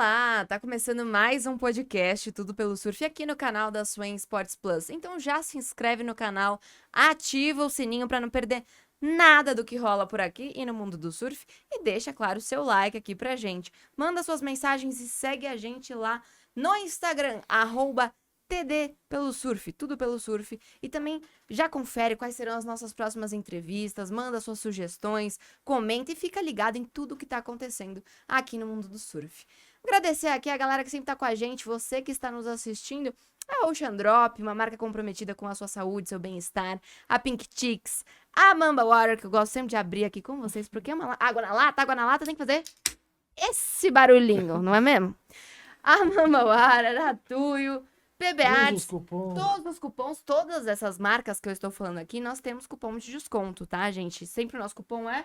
Olá, tá começando mais um podcast Tudo pelo Surf aqui no canal da Swain Sports Plus. Então já se inscreve no canal, ativa o sininho para não perder nada do que rola por aqui e no mundo do surf e deixa, claro, o seu like aqui pra gente. Manda suas mensagens e segue a gente lá no Instagram, @TD pelo surf, tudo pelo surf. E também já confere quais serão as nossas próximas entrevistas, manda suas sugestões, comenta e fica ligado em tudo que tá acontecendo aqui no mundo do surf. Agradecer aqui a galera que sempre tá com a gente, você que está nos assistindo, a Ocean Drop, uma marca comprometida com a sua saúde, seu bem-estar, a Pink Chicks, a Mamba Water, que eu gosto sempre de abrir aqui com vocês, porque água na lata tem que fazer esse barulhinho, não é mesmo? A Mamba Water, a Tuyo, PB Arts, todos os cupons, todas essas marcas que eu estou falando aqui, nós temos cupom de desconto, tá, gente? Sempre o nosso cupom é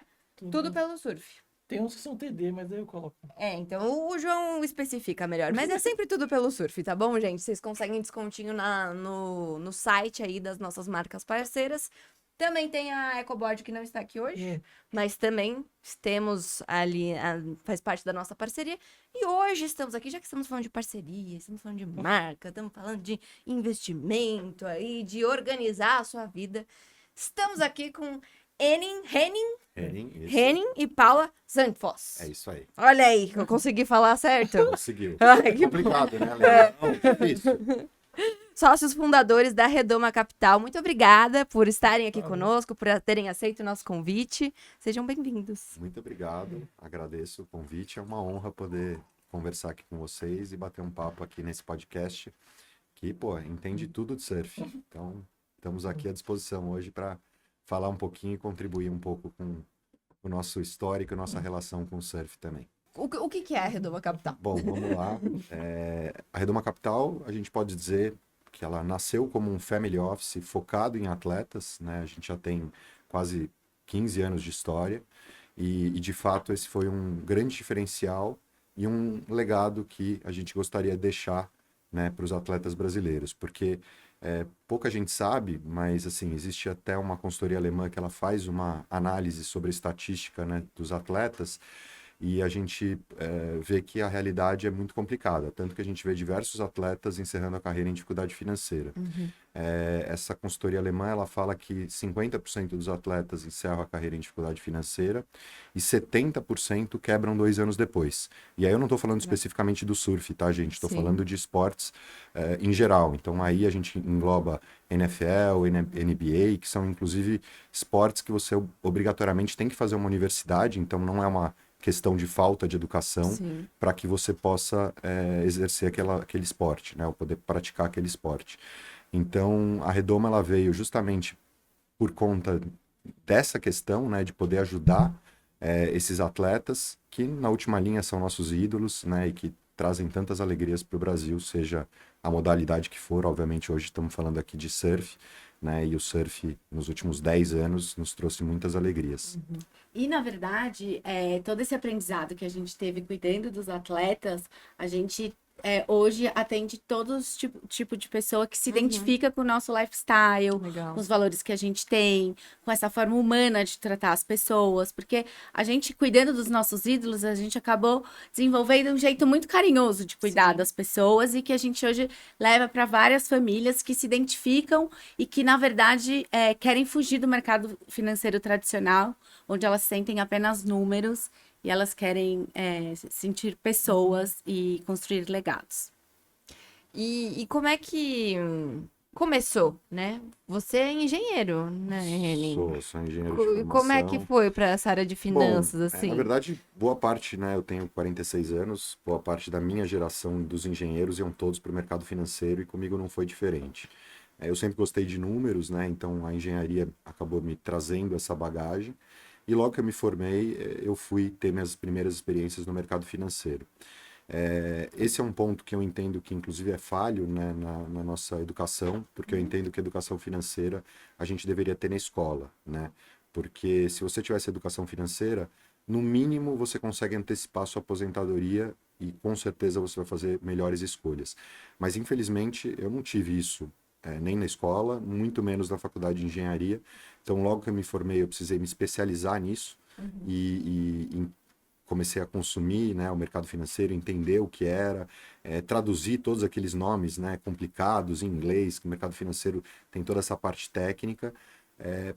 tudo pelo surf. Tem uns que são TD, mas aí eu coloco. Então o João especifica melhor. Mas é sempre tudo pelo surf, tá bom, gente? Vocês conseguem descontinho no site aí das nossas marcas parceiras. Também tem a EcoBoard que não está aqui hoje, mas também temos ali, faz parte da nossa parceria. E hoje estamos aqui, já que estamos falando de parceria, estamos falando de marca, estamos falando de investimento aí, de organizar a sua vida. Estamos aqui com Henning e Paula Zandvoss. É isso aí. Olha aí, eu consegui falar certo? Conseguiu. Ai, É que complicado, né, Leandro? Difícil. Sócios fundadores da Redoma Capital. Muito obrigada por estarem aqui conosco, por terem aceito o nosso convite. Sejam bem-vindos. Muito obrigado. Agradeço o convite. É uma honra poder conversar aqui com vocês e bater um papo aqui nesse podcast que, entende tudo de surf. Então, estamos aqui à disposição hoje para falar um pouquinho e contribuir um pouco com o nosso histórico e nossa relação com o surf também. O que é a Redoma Capital? Bom, vamos lá. A Redoma Capital, a gente pode dizer que ela nasceu como um family office focado em atletas, né? A gente já tem quase 15 anos de história e de fato esse foi um grande diferencial e um legado que a gente gostaria de deixar, né, para os atletas brasileiros, porque pouca gente sabe, mas assim, existe até uma consultoria alemã que ela faz uma análise sobre a estatística, né, dos atletas. E a gente vê que a realidade é muito complicada, tanto que a gente vê diversos atletas encerrando a carreira em dificuldade financeira. Essa consultoria alemã, ela fala que 50% dos atletas encerram a carreira em dificuldade financeira e 70% quebram 2 anos depois. E aí eu não estou falando especificamente do surf, tá, gente? Estou falando de esportes em geral. Então aí a gente engloba NFL, NBA, que são inclusive esportes que você obrigatoriamente tem que fazer uma universidade, então não é uma questão de falta de educação para que você possa exercer aquele esporte, né? Ou poder praticar aquele esporte. Então, a Redoma ela veio justamente por conta dessa questão, né? De poder ajudar esses atletas que, na última linha, são nossos ídolos, né? E que trazem tantas alegrias para o Brasil, seja a modalidade que for. Obviamente, hoje estamos falando aqui de surf, né? E o surf, nos últimos 10 anos, nos trouxe muitas alegrias. E, na verdade, todo esse aprendizado que a gente teve cuidando dos atletas, a gente hoje atende todos tipo de pessoa que se identifica com o nosso lifestyle, com os valores que a gente tem, com essa forma humana de tratar as pessoas, porque a gente, cuidando dos nossos ídolos, a gente acabou desenvolvendo um jeito muito carinhoso de cuidar das pessoas e que a gente hoje leva para várias famílias que se identificam e que, na verdade, querem fugir do mercado financeiro tradicional, onde elas sentem apenas números e elas querem sentir pessoas e construir legados. E como é que começou, né? Você é engenheiro, né, Henning? Sou engenheiro de formação. Como é que foi para essa área de finanças, assim? Na verdade, boa parte, né? Eu tenho 46 anos, boa parte da minha geração dos engenheiros iam todos para o mercado financeiro e comigo não foi diferente. Eu sempre gostei de números, né? Então a engenharia acabou me trazendo essa bagagem. E logo que eu me formei, eu fui ter minhas primeiras experiências no mercado financeiro. Esse é um ponto que eu entendo que, inclusive, é falho, né, na nossa educação, porque eu entendo que a educação financeira a gente deveria ter na escola, né? Porque se você tivesse educação financeira, no mínimo você consegue antecipar sua aposentadoria e com certeza você vai fazer melhores escolhas. Mas, infelizmente, eu não tive isso nem na escola, muito menos na faculdade de engenharia. Então, logo que eu me formei, eu precisei me especializar nisso e comecei a consumir, né, o mercado financeiro, entender o que era, traduzir todos aqueles nomes, né, complicados em inglês, que o mercado financeiro tem toda essa parte técnica,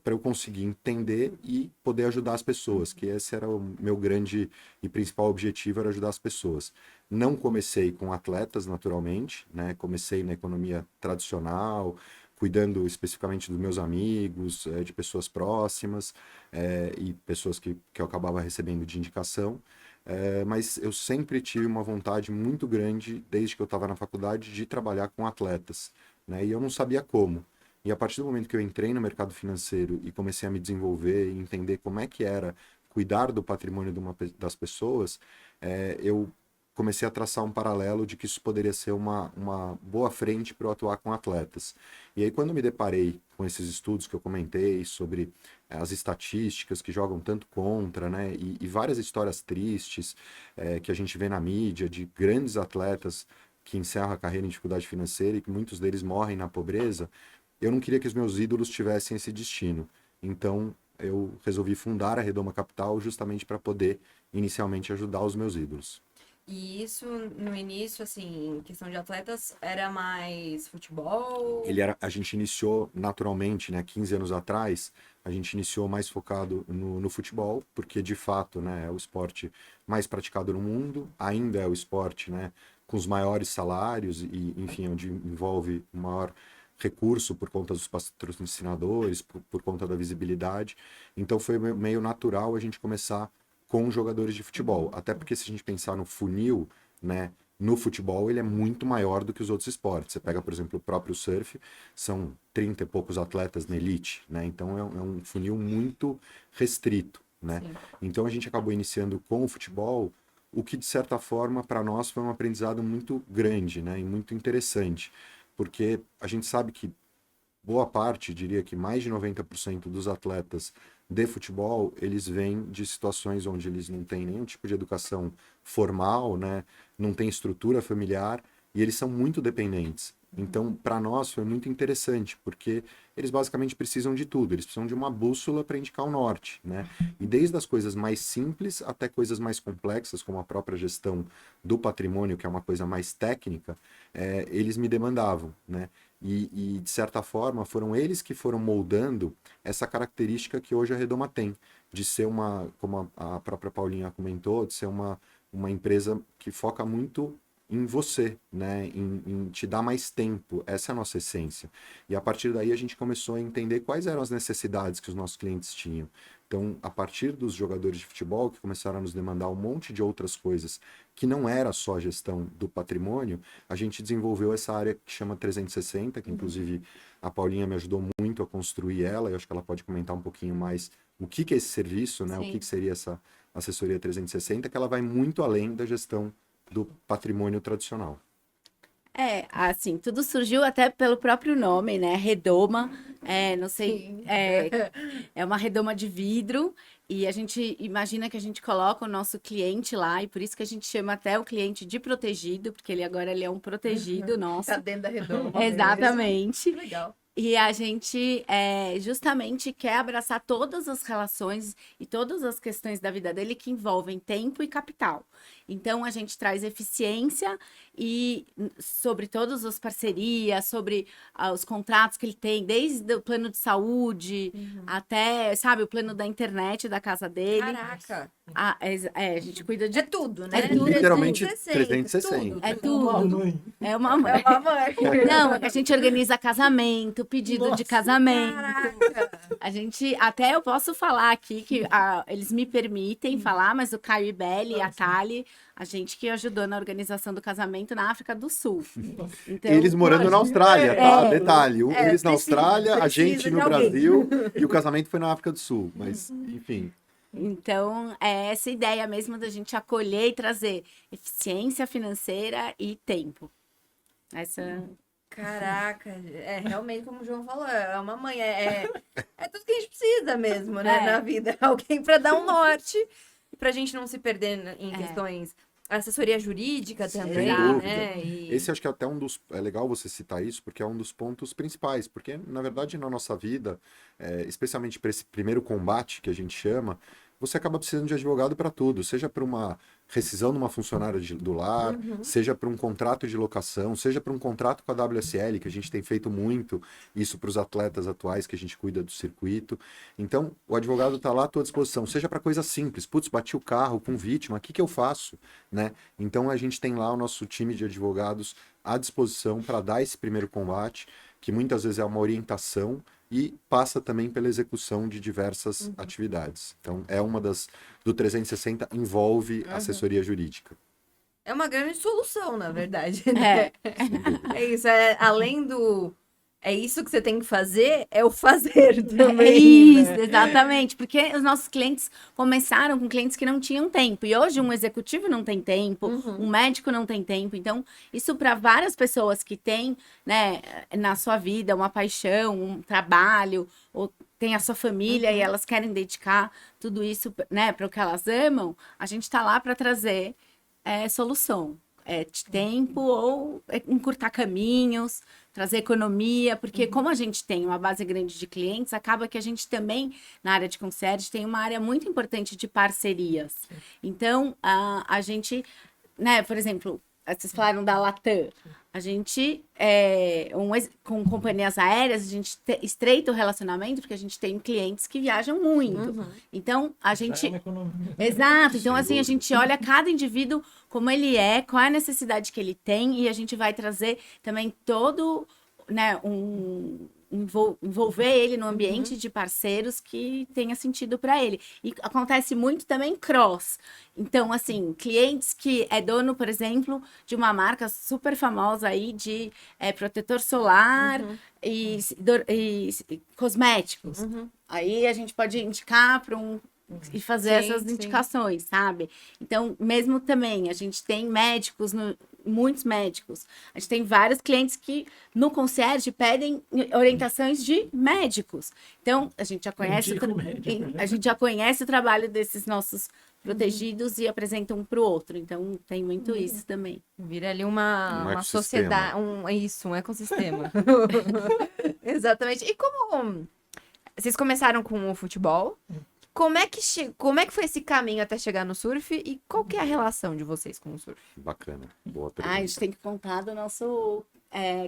para eu conseguir entender e poder ajudar as pessoas, que esse era o meu grande e principal objetivo, era ajudar as pessoas. Não comecei com atletas, naturalmente, né, comecei na economia tradicional, cuidando especificamente dos meus amigos, de pessoas próximas, e pessoas que eu acabava recebendo de indicação. Mas eu sempre tive uma vontade muito grande, desde que eu estava na faculdade, de trabalhar com atletas, né? E eu não sabia como. E a partir do momento que eu entrei no mercado financeiro e comecei a me desenvolver e entender como é que era cuidar do patrimônio das pessoas, eu comecei a traçar um paralelo de que isso poderia ser uma boa frente para eu atuar com atletas. E aí, quando eu me deparei com esses estudos que eu comentei sobre as estatísticas que jogam tanto contra, né, e várias histórias tristes que a gente vê na mídia de grandes atletas que encerram a carreira em dificuldade financeira e que muitos deles morrem na pobreza, eu não queria que os meus ídolos tivessem esse destino. Então, eu resolvi fundar a Redoma Capital justamente para poder, inicialmente, ajudar os meus ídolos. E isso, no início, assim, em questão de atletas, era mais futebol? A gente iniciou naturalmente, né, 15 anos atrás, a gente iniciou mais focado no futebol, porque de fato, né, é o esporte mais praticado no mundo, ainda é o esporte, né, com os maiores salários e, enfim, onde envolve o maior recurso por conta dos patrocinadores, por conta da visibilidade. Então foi meio natural a gente começar com jogadores de futebol. Até porque se a gente pensar no funil, né, no futebol ele é muito maior do que os outros esportes. Você pega, por exemplo, o próprio surf, são 30 e poucos atletas na elite, né? Então é um funil muito restrito, né? Sim. Então a gente acabou iniciando com o futebol, o que de certa forma para nós foi um aprendizado muito grande, né, e muito interessante, porque a gente sabe que boa parte, diria que mais de 90% dos atletas de futebol, eles vêm de situações onde eles não têm nenhum tipo de educação formal, né? Não tem estrutura familiar e eles são muito dependentes. Então, para nós foi muito interessante, porque eles basicamente precisam de tudo, eles precisam de uma bússola para indicar o norte, né? E desde as coisas mais simples até coisas mais complexas, como a própria gestão do patrimônio, que é uma coisa mais técnica, eles me demandavam, né? E, de certa forma, foram eles que foram moldando essa característica que hoje a Redoma tem, de ser como a própria Paulinha comentou, de ser uma empresa que foca muito em você, né? Em te dar mais tempo. Essa é a nossa essência. E a partir daí a gente começou a entender quais eram as necessidades que os nossos clientes tinham. Então, a partir dos jogadores de futebol que começaram a nos demandar um monte de outras coisas que não era só a gestão do patrimônio, a gente desenvolveu essa área que chama 360, que inclusive a Paulinha me ajudou muito a construir ela, eu acho que ela pode comentar um pouquinho mais o que é esse serviço, né? Sim. O que seria essa assessoria 360, que ela vai muito além da gestão do patrimônio tradicional. Assim, tudo surgiu até pelo próprio nome, né? Redoma, não sei, é uma redoma de vidro e a gente imagina que a gente coloca o nosso cliente lá e por isso que a gente chama até o cliente de protegido, porque ele é um protegido nosso. Tá dentro da redoma. Exatamente. Legal. E a gente justamente quer abraçar todas as relações e todas as questões da vida dele que envolvem tempo e capital. Então, a gente traz eficiência e sobre todas as parcerias, sobre os contratos que ele tem, desde o plano de saúde até, sabe, o plano da internet da casa dele. Caraca. A gente cuida de É tudo, né? É tudo, Literalmente 360. tudo. É Uma tudo. mãe. É uma mãe. É uma mãe. Não, a gente organiza casamento, pedido de Nossa. casamento. Caraca. A gente, até eu posso falar aqui que eles me permitem falar, mas o Caio Ibelli e a Thali, a gente que ajudou na organização do casamento na África do Sul. Então, Eles morando na Austrália, tá? É. Detalhe, eles na precisa- Austrália, a precisa gente de no alguém. Brasil e o casamento foi na África do Sul. Mas, enfim. então, é essa ideia mesmo da gente acolher e trazer eficiência financeira e tempo. Essa. Caraca, realmente como o João falou, é uma mãe, é tudo que a gente precisa mesmo, né, na vida, alguém para dar um norte, pra gente não se perder em questões, assessoria jurídica também, dúvida. né, e... Esse acho que é até é legal você citar isso, porque é um dos pontos principais, porque na verdade na nossa vida, especialmente para esse primeiro combate que a gente chama, você acaba precisando de advogado para tudo, seja para uma rescisão de uma funcionária do lar, seja para um contrato de locação, seja para um contrato com a WSL, que a gente tem feito muito isso para os atletas atuais que a gente cuida do circuito. Então, o advogado está lá à tua disposição, seja para coisa simples, putz, bati o carro com vítima, o que que eu faço, né? Então, a gente tem lá o nosso time de advogados à disposição para dar esse primeiro combate, que muitas vezes é uma orientação e passa também pela execução de diversas atividades. Então, é uma das... Do 360 envolve assessoria jurídica. É uma grande solução, na verdade, É. né? É isso, além do... É isso que você tem que fazer, é o fazer É também, isso, né? exatamente. Porque os nossos clientes começaram com clientes que não tinham tempo. E hoje um executivo não tem tempo, um médico não tem tempo. Então, isso para várias pessoas que têm, né, na sua vida uma paixão, um trabalho, ou tem a sua família e elas querem dedicar tudo isso, né, para o que elas amam, a gente está lá para trazer solução. De tempo ou encurtar caminhos, trazer economia, porque como a gente tem uma base grande de clientes, acaba que a gente também, na área de concierge, tem uma área muito importante de parcerias. Então, a gente, né, por exemplo, vocês falaram da Latam, a gente, com companhias aéreas, a gente estreita o relacionamento, porque a gente tem clientes que viajam muito. Então, a Já é gente... uma economia. Exato, então Sem assim, a dúvida. gente olha cada indivíduo como ele é, qual é a necessidade que ele tem, e a gente vai trazer também todo, né, envolver ele no ambiente de parceiros que tenha sentido para ele. E acontece muito também cross. Então, assim, clientes que é dono, por exemplo, de uma marca super famosa aí de protetor solar e cosméticos. Aí a gente pode indicar para e fazer Sim, essas sim. indicações, sabe? Então, mesmo também, a gente tem médicos, muitos médicos. A gente tem vários clientes que no concierge pedem orientações de médicos. Então, a gente já conhece, Indica o médico. a gente já conhece o trabalho desses nossos protegidos e apresenta um para o outro. Então, tem muito isso também. Vira ali Um uma ecossistema. sociedade, um ecossistema. Exatamente. E como vocês começaram com o futebol, como é que foi esse caminho até chegar no surf e qual que é a relação de vocês com o surf? Bacana, boa Ah, pergunta. a gente tem que contar do nosso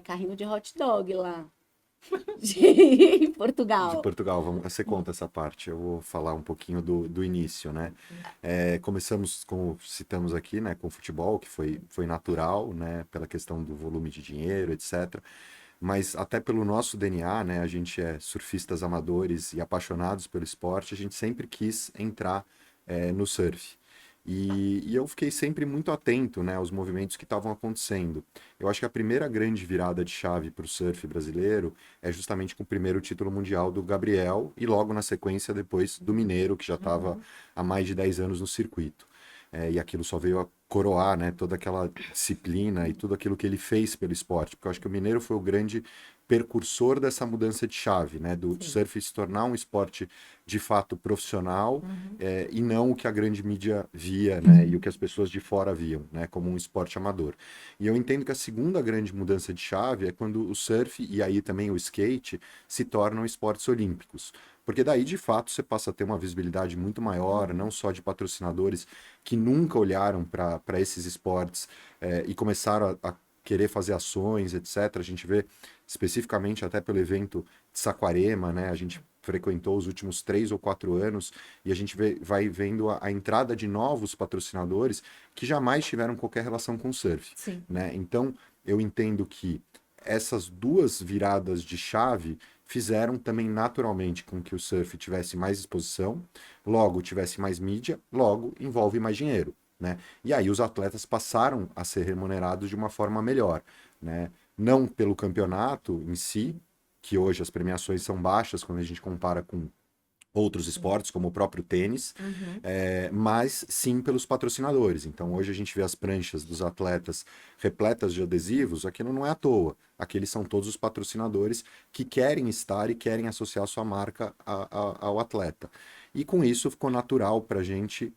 carrinho de hot dog lá. De Portugal. De Portugal, você conta essa parte, eu vou falar um pouquinho do início, né? Começamos, como citamos aqui, né, com o futebol, que foi natural, né, pela questão do volume de dinheiro, etc. Mas até pelo nosso DNA, né, a gente é surfistas amadores e apaixonados pelo esporte, a gente sempre quis entrar no surf. E eu fiquei sempre muito atento, né, aos movimentos que estavam acontecendo. Eu acho que a primeira grande virada de chave para o surf brasileiro é justamente com o primeiro título mundial do Gabriel e logo na sequência depois do Mineiro, que já estava há mais de 10 anos no circuito. E aquilo só veio a coroar, né, toda aquela disciplina e tudo aquilo que ele fez pelo esporte, porque eu acho que o Mineiro foi o grande percursor dessa mudança de chave, né, do surf se tornar um esporte de fato profissional e não o que a grande mídia via, né, e o que as pessoas de fora viam, né, como um esporte amador. E eu entendo que a segunda grande mudança de chave é quando o surf e aí também o skate se tornam esportes olímpicos. Porque daí, de fato, você passa a ter uma visibilidade muito maior, não só de patrocinadores que nunca olharam para esses esportes e começaram a querer fazer ações, etc. A gente vê especificamente até pelo evento de Saquarema, né? A gente frequentou os últimos 3 ou 4 anos e a gente vai vendo a entrada de novos patrocinadores que jamais tiveram qualquer relação com o surf, Sim. né? Então, eu entendo que essas duas viradas de chave fizeram também naturalmente com que o surf tivesse mais exposição, logo tivesse mais mídia, logo envolve mais dinheiro, né? E aí os atletas passaram a ser remunerados de uma forma melhor, né? Não pelo campeonato em si, que hoje as premiações são baixas quando a gente compara com outros esportes, como o próprio tênis, mas sim pelos patrocinadores. Então, hoje a gente vê as pranchas dos atletas repletas de adesivos, aquilo não é à toa. Aqueles são todos os patrocinadores que querem estar e querem associar sua marca ao atleta. E com isso ficou natural para a gente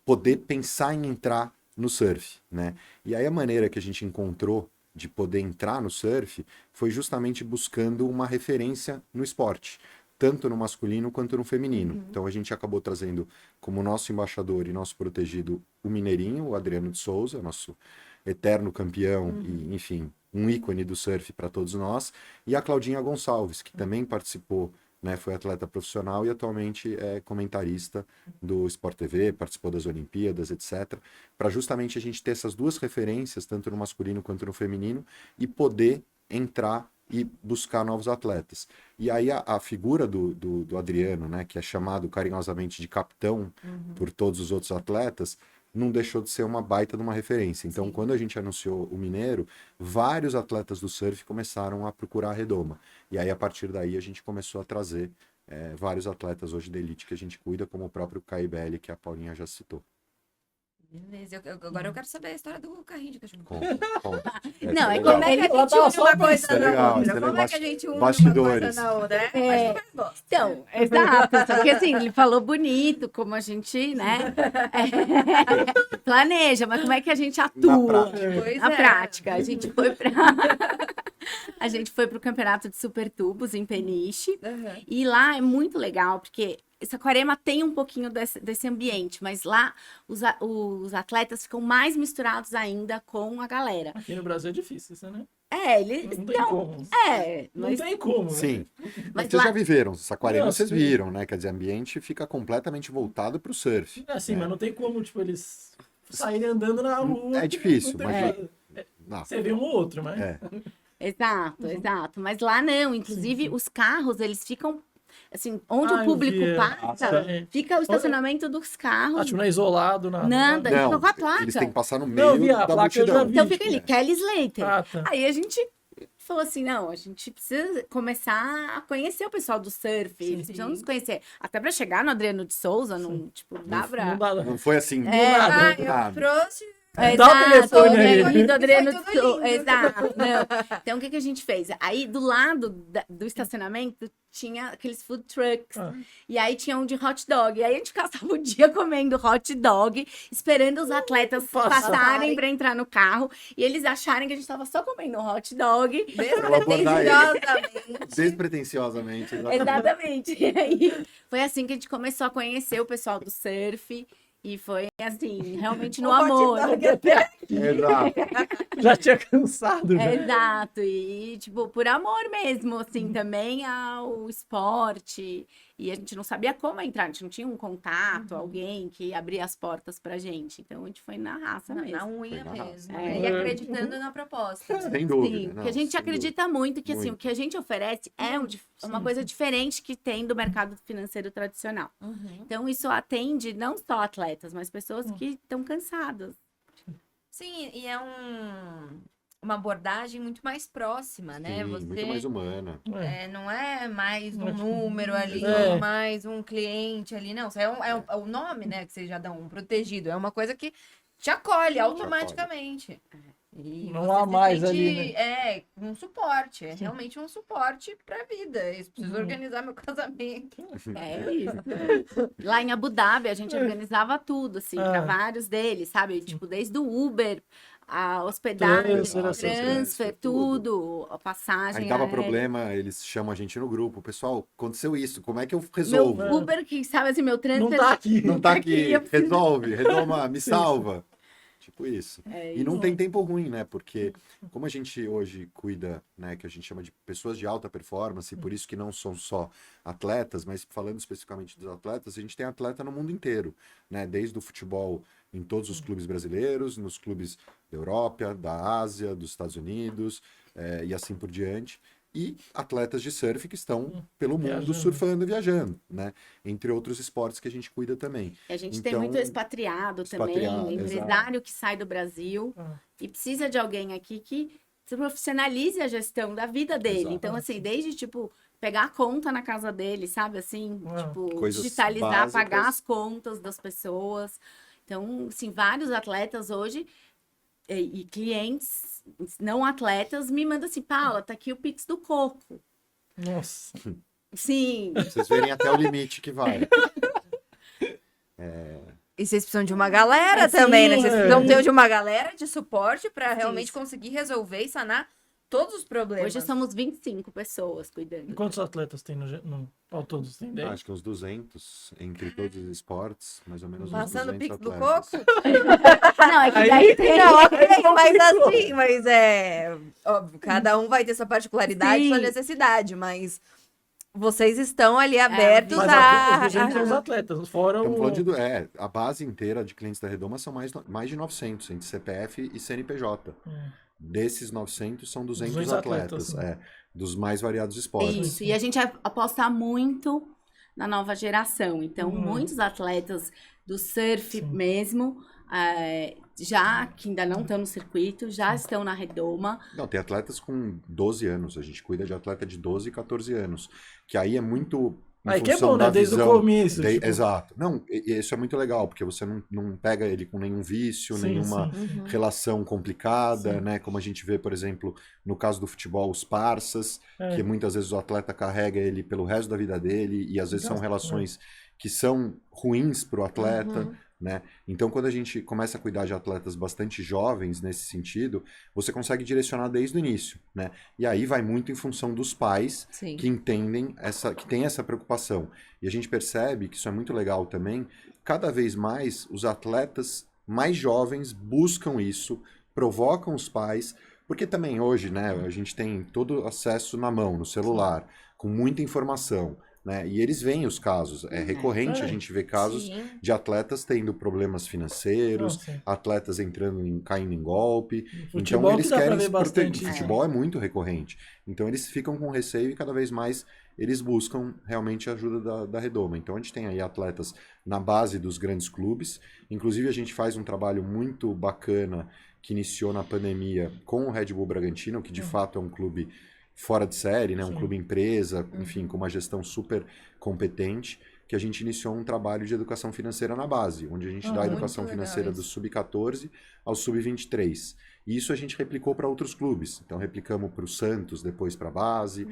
poder pensar em entrar no surf, né? E aí a maneira que a gente encontrou de poder entrar no surf foi justamente buscando uma referência no esporte. tanto no masculino quanto no feminino. Então a gente acabou trazendo como nosso embaixador e nosso protegido o mineirinho, o Adriano de Souza, nosso eterno campeão e, enfim, um ícone do surf para todos nós, e a Claudinha Gonçalves, que também participou, né, foi atleta profissional e atualmente é comentarista do Sport TV, participou das Olimpíadas, etc. Para justamente a gente ter essas duas referências, tanto no masculino quanto no feminino, e poder entrar e buscar novos atletas. E aí a figura do Adriano, né, que é chamado carinhosamente de capitão por todos os outros atletas, não deixou de ser uma baita de uma referência. Então, quando a gente anunciou o Mineiro, vários atletas do surf começaram a procurar a redoma. E aí, a partir daí, a gente começou a trazer vários atletas hoje da elite que a gente cuida, como o próprio Caibelli, que a Paulinha já citou. Beleza, agora eu quero saber a história do carrinho de cachorro. Conta. Não, é Como é que a Ela gente tava une só uma coisa isso é na legal, outra? isso é Como é legal. que a gente une uma Bastidores. coisa na outra? É. Mas eu gosto. Então, exato. Só que assim, ele falou bonito, como a gente, né? Planeja, mas como é que a gente atua? Pois Na é. prática, a gente foi para a gente foi pro campeonato de super tubos em Peniche. Uhum. E lá é muito legal, porque Saquarema tem um pouquinho desse ambiente, mas lá os atletas ficam mais misturados ainda com a galera. Aqui no Brasil é difícil isso, né? Eles Não tem como. Não mas tem como, né? Sim. Mas Vocês lá- já viveram, Saquarema, Nossa, vocês sim. viram, né? Quer dizer, o ambiente fica completamente voltado para o surf. É assim, mas não tem como, tipo, eles saírem andando na rua. É difícil, Não tem mas- como. Não. Você vê um ou outro, mas... É. Exato. Mas lá não. Inclusive, os carros, eles ficam. Assim, onde Ah, o eu público vi, passa, é. fica o estacionamento dos carros. Ah, tipo, não é isolado, nada. Nada. Daí Não, fica com a placa. eles têm que passar no Não, meio eu vi a da placa, eu já multidão. vi. Então fica ali, Kelly Slater. Ah, tá. Aí a gente falou assim, não, a gente precisa começar a conhecer o pessoal do surf, eles precisam nos conhecer. Até pra chegar no Adriano de Souza, não, tipo, não dá pra... Não dá, Não foi assim. nada. né? Eu nada. trouxe. Dá o telefone aí. Exato, do Adriano Foi de tudo Souza. lindo. Exato, não. Então, o que a gente fez? Aí, do lado do estacionamento, tinha aqueles food trucks. Ah. E aí, tinha um de hot dog. E aí, a gente passava o dia comendo hot dog, esperando os atletas passarem pra entrar no carro. E eles acharem que a gente tava só comendo um hot dog. Despretensiosamente. Despretensiosamente. Exatamente. Exatamente. E aí, foi assim que a gente começou a conhecer o pessoal do surf. E foi, assim, realmente no O hot amor. dog até Exato. Já tinha cansado, né? Exato, e tipo, por amor mesmo, assim, também ao esporte. E a gente não sabia como entrar, a gente não tinha um contato, alguém que abria as portas pra gente. Então a gente foi na raça mesmo. Na unha Foi na mesmo. raça. né? E acreditando na proposta. Sem dúvida. Sim, não, porque a gente sem acredita muito que assim, Muito. o que a gente oferece é uma coisa diferente que tem do mercado financeiro tradicional. Uhum. Então isso atende não só atletas, mas pessoas que estão cansadas. Sim, e é uma abordagem muito mais próxima, né? Sim, Você muito mais humana. não é mais um Mas, número ali, é. mais um cliente ali, não. Isso é o nome, né, que vocês já dão, um protegido. É uma coisa que te acolhe automaticamente. E Não você há se mais sente, ali, um suporte, é realmente um suporte pra vida. Eu preciso Uhum. organizar meu casamento. É isso. Lá em Abu Dhabi, a gente organizava tudo, assim, para Ah. vários deles, sabe? Tipo, desde o Uber, a hospedagem, Transfer, tudo, a passagem Aí dava aérea. problema, eles chamam a gente no grupo. Pessoal, aconteceu isso, como é que eu Meu resolvo? Uber, que sabe assim, meu Não transfer... tá aqui. Não tá aqui, eu preciso- resolve, redoma, me salva. Tipo isso. É E não isso. tem tempo ruim, né? Porque como a gente hoje cuida, né, que a gente chama de pessoas de alta performance, e por isso que não são só atletas, mas falando especificamente dos atletas, a gente tem atleta no mundo inteiro, né? Desde o futebol em todos os clubes brasileiros, nos clubes da Europa, da Ásia, dos Estados Unidos, e assim por diante. E atletas de surf que estão pelo mundo Viajando. surfando e viajando, né? Entre outros esportes que a gente cuida também. A gente tem Então, muito expatriado também, expatriado, empresário que sai do Brasil Ah. e precisa de alguém aqui que se profissionalize a gestão da vida dele. Exato. Então, assim, desde, tipo, pegar a conta na casa dele, sabe? Assim, Ah. tipo, Coisas digitalizar, básicas. pagar as contas das pessoas. Então, assim, vários atletas hoje e clientes não atletas me mandam assim, Paula, tá aqui o Pix do Coco. Nossa. Sim, Pra vocês verem até o limite que vai. E vocês precisam de uma galera É, também, né? sim. Vocês precisam ter de uma galera de suporte pra realmente conseguir resolver e sanar todos os problemas. Hoje somos 25 pessoas cuidando. Quantos atletas tem no ao todo? Tem 10? Acho que uns 200 entre todos os esportes, mais ou menos uns Passando o 200 Pix do atletas. Coco? Não, é que Aí- daí tem... Não, ok, mas assim, mas é óbvio, cada um vai ter sua particularidade, Sim. sua necessidade, mas vocês estão ali abertos Mas a... os 200 são os atletas, fora Estamos falando o... a base inteira de clientes da Redoma são mais de 900, entre CPF e CNPJ. Desses 900 são 200 200 atletas, atletas, dos mais variados esportes. Isso, e a gente aposta muito na nova geração. Então, Uhum. muitos atletas do surf Sim. mesmo, já que ainda não estão no circuito, já estão na Redoma. Não, tem atletas com 12 anos, a gente cuida de atleta de 12 e 14 anos, que aí é muito em Aí que é função bom, né? da Desde o visão. começo. tipo, Exato. Não, isso é muito legal, porque você não pega ele com nenhum vício, sim, nenhuma sim. Uhum. relação complicada, Sim. né? Como a gente vê, por exemplo, no caso do futebol, os parças, É. que muitas vezes o atleta carrega ele pelo resto da vida dele, e às vezes são Exato, relações que são ruins para o atleta, Uhum. né? Então, quando a gente começa a cuidar de atletas bastante jovens nesse sentido, você consegue direcionar desde o início, né? E aí vai muito em função dos pais Sim. que entendem que tem essa preocupação. E a gente percebe que isso é muito legal também. Cada vez mais os atletas mais jovens buscam isso, provocam os pais, porque também hoje, né, a gente tem todo acesso na mão, no celular, com muita informação, né? E eles veem os casos. É recorrente a gente ver casos Sim. de atletas tendo problemas financeiros, Nossa, atletas caindo em golpe. futebol Então eles que dá pra querem ver se bastante. proteger. Futebol é muito recorrente. Então eles ficam com receio e cada vez mais eles buscam realmente a ajuda da Redoma. Então a gente tem aí atletas na base dos grandes clubes. Inclusive a gente faz um trabalho muito bacana que iniciou na pandemia com o Red Bull Bragantino, que de fato é um clube fora de série, né? Um Sim. clube empresa, enfim, com uma gestão super competente, que a gente iniciou um trabalho de educação financeira na base, onde a gente dá a muito educação legal financeira isso. do sub-14 ao sub-23. E isso a gente replicou para outros clubes. Então replicamos para o Santos, depois para a base,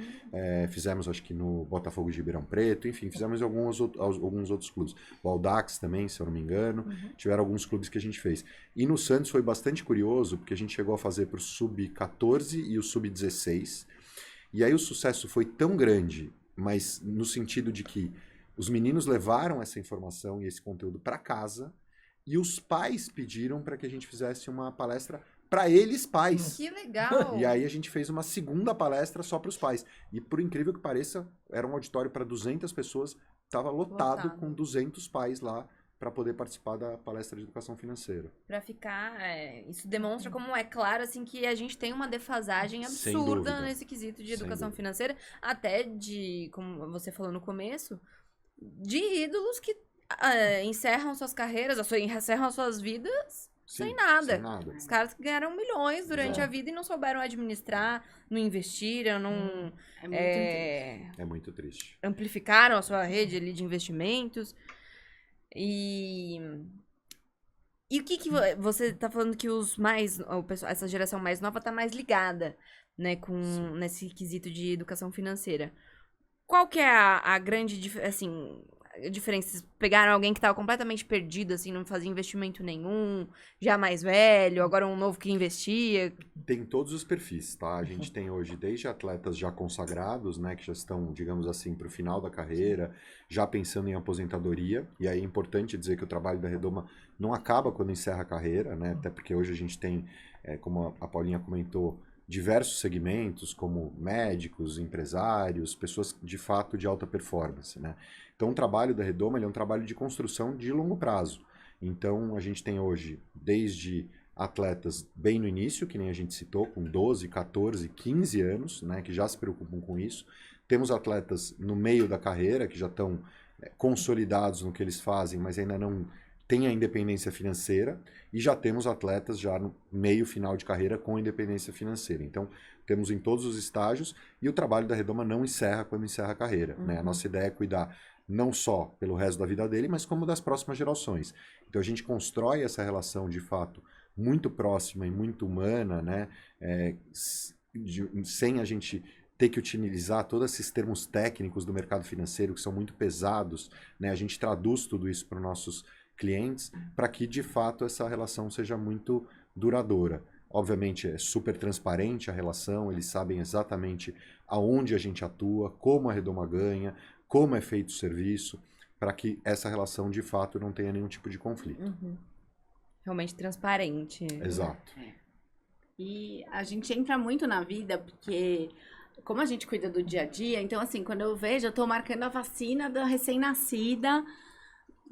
fizemos acho que no Botafogo de Ribeirão Preto, enfim, fizemos em alguns outros clubes. O Audax também, se eu não me engano, tiveram alguns clubes que a gente fez. E no Santos foi bastante curioso, porque a gente chegou a fazer para o sub-14 e o sub-16. E aí o sucesso foi tão grande, mas no sentido de que os meninos levaram essa informação e esse conteúdo para casa e os pais pediram para que a gente fizesse uma palestra para eles pais. Que legal. E aí a gente fez uma segunda palestra só para os pais. E por incrível que pareça, era um auditório para 200 pessoas, estava lotado com 200 pais lá para poder participar da palestra de educação financeira. Pra ficar, isso demonstra como é claro, assim, que a gente tem uma defasagem Sem absurda dúvida. nesse quesito de Sem educação dúvida. financeira, até de, como você falou no começo, de ídolos que encerram suas carreiras, encerram as suas vidas Sim, sem nada. Sem nada. Os caras que ganharam milhões durante Exato. a vida e não souberam administrar, não investiram, não É muito incrível. É muito triste. amplificaram a sua rede ali de investimentos. E o que você tá falando que essa geração mais nova tá mais ligada, né, nesse quesito de educação financeira. Qual que é a grande diferença? Vocês pegaram alguém que tava completamente perdido, assim, não fazia investimento nenhum, já mais velho, agora um novo que investia. Tem todos os perfis, tá? A gente tem hoje desde atletas já consagrados, né, que já estão, digamos assim, para o final da carreira, já pensando em aposentadoria. E aí é importante dizer que o trabalho da Redoma não acaba quando encerra a carreira, né? Até porque hoje a gente tem, como a Paulinha comentou, diversos segmentos, como médicos, empresários, pessoas de fato de alta performance, né? Então o trabalho da Redoma ele é um trabalho de construção de longo prazo. Então a gente tem hoje, desde atletas bem no início, que nem a gente citou, com 12, 14, 15 anos, né, que já se preocupam com isso. Temos atletas no meio da carreira, que já estão consolidados no que eles fazem, mas ainda não têm a independência financeira. E já temos atletas já no meio final de carreira com independência financeira. Então, temos em todos os estágios. E o trabalho da Redoma não encerra quando encerra a carreira, né? A nossa ideia é cuidar não só pelo resto da vida dele, mas como das próximas gerações. Então, a gente constrói essa relação, de fato, muito próxima e muito humana, né? Sem a gente ter que utilizar todos esses termos técnicos do mercado financeiro que são muito pesados, né? A gente traduz tudo isso para os nossos clientes para que, de fato, essa relação seja muito duradoura. Obviamente é super transparente a relação, eles sabem exatamente aonde a gente atua, como a Redoma ganha, como é feito o serviço, para que essa relação de fato não tenha nenhum tipo de conflito. Realmente transparente. Exato. E a gente entra muito na vida, porque como a gente cuida do dia a dia, então assim, quando eu vejo, eu tô marcando a vacina da recém-nascida,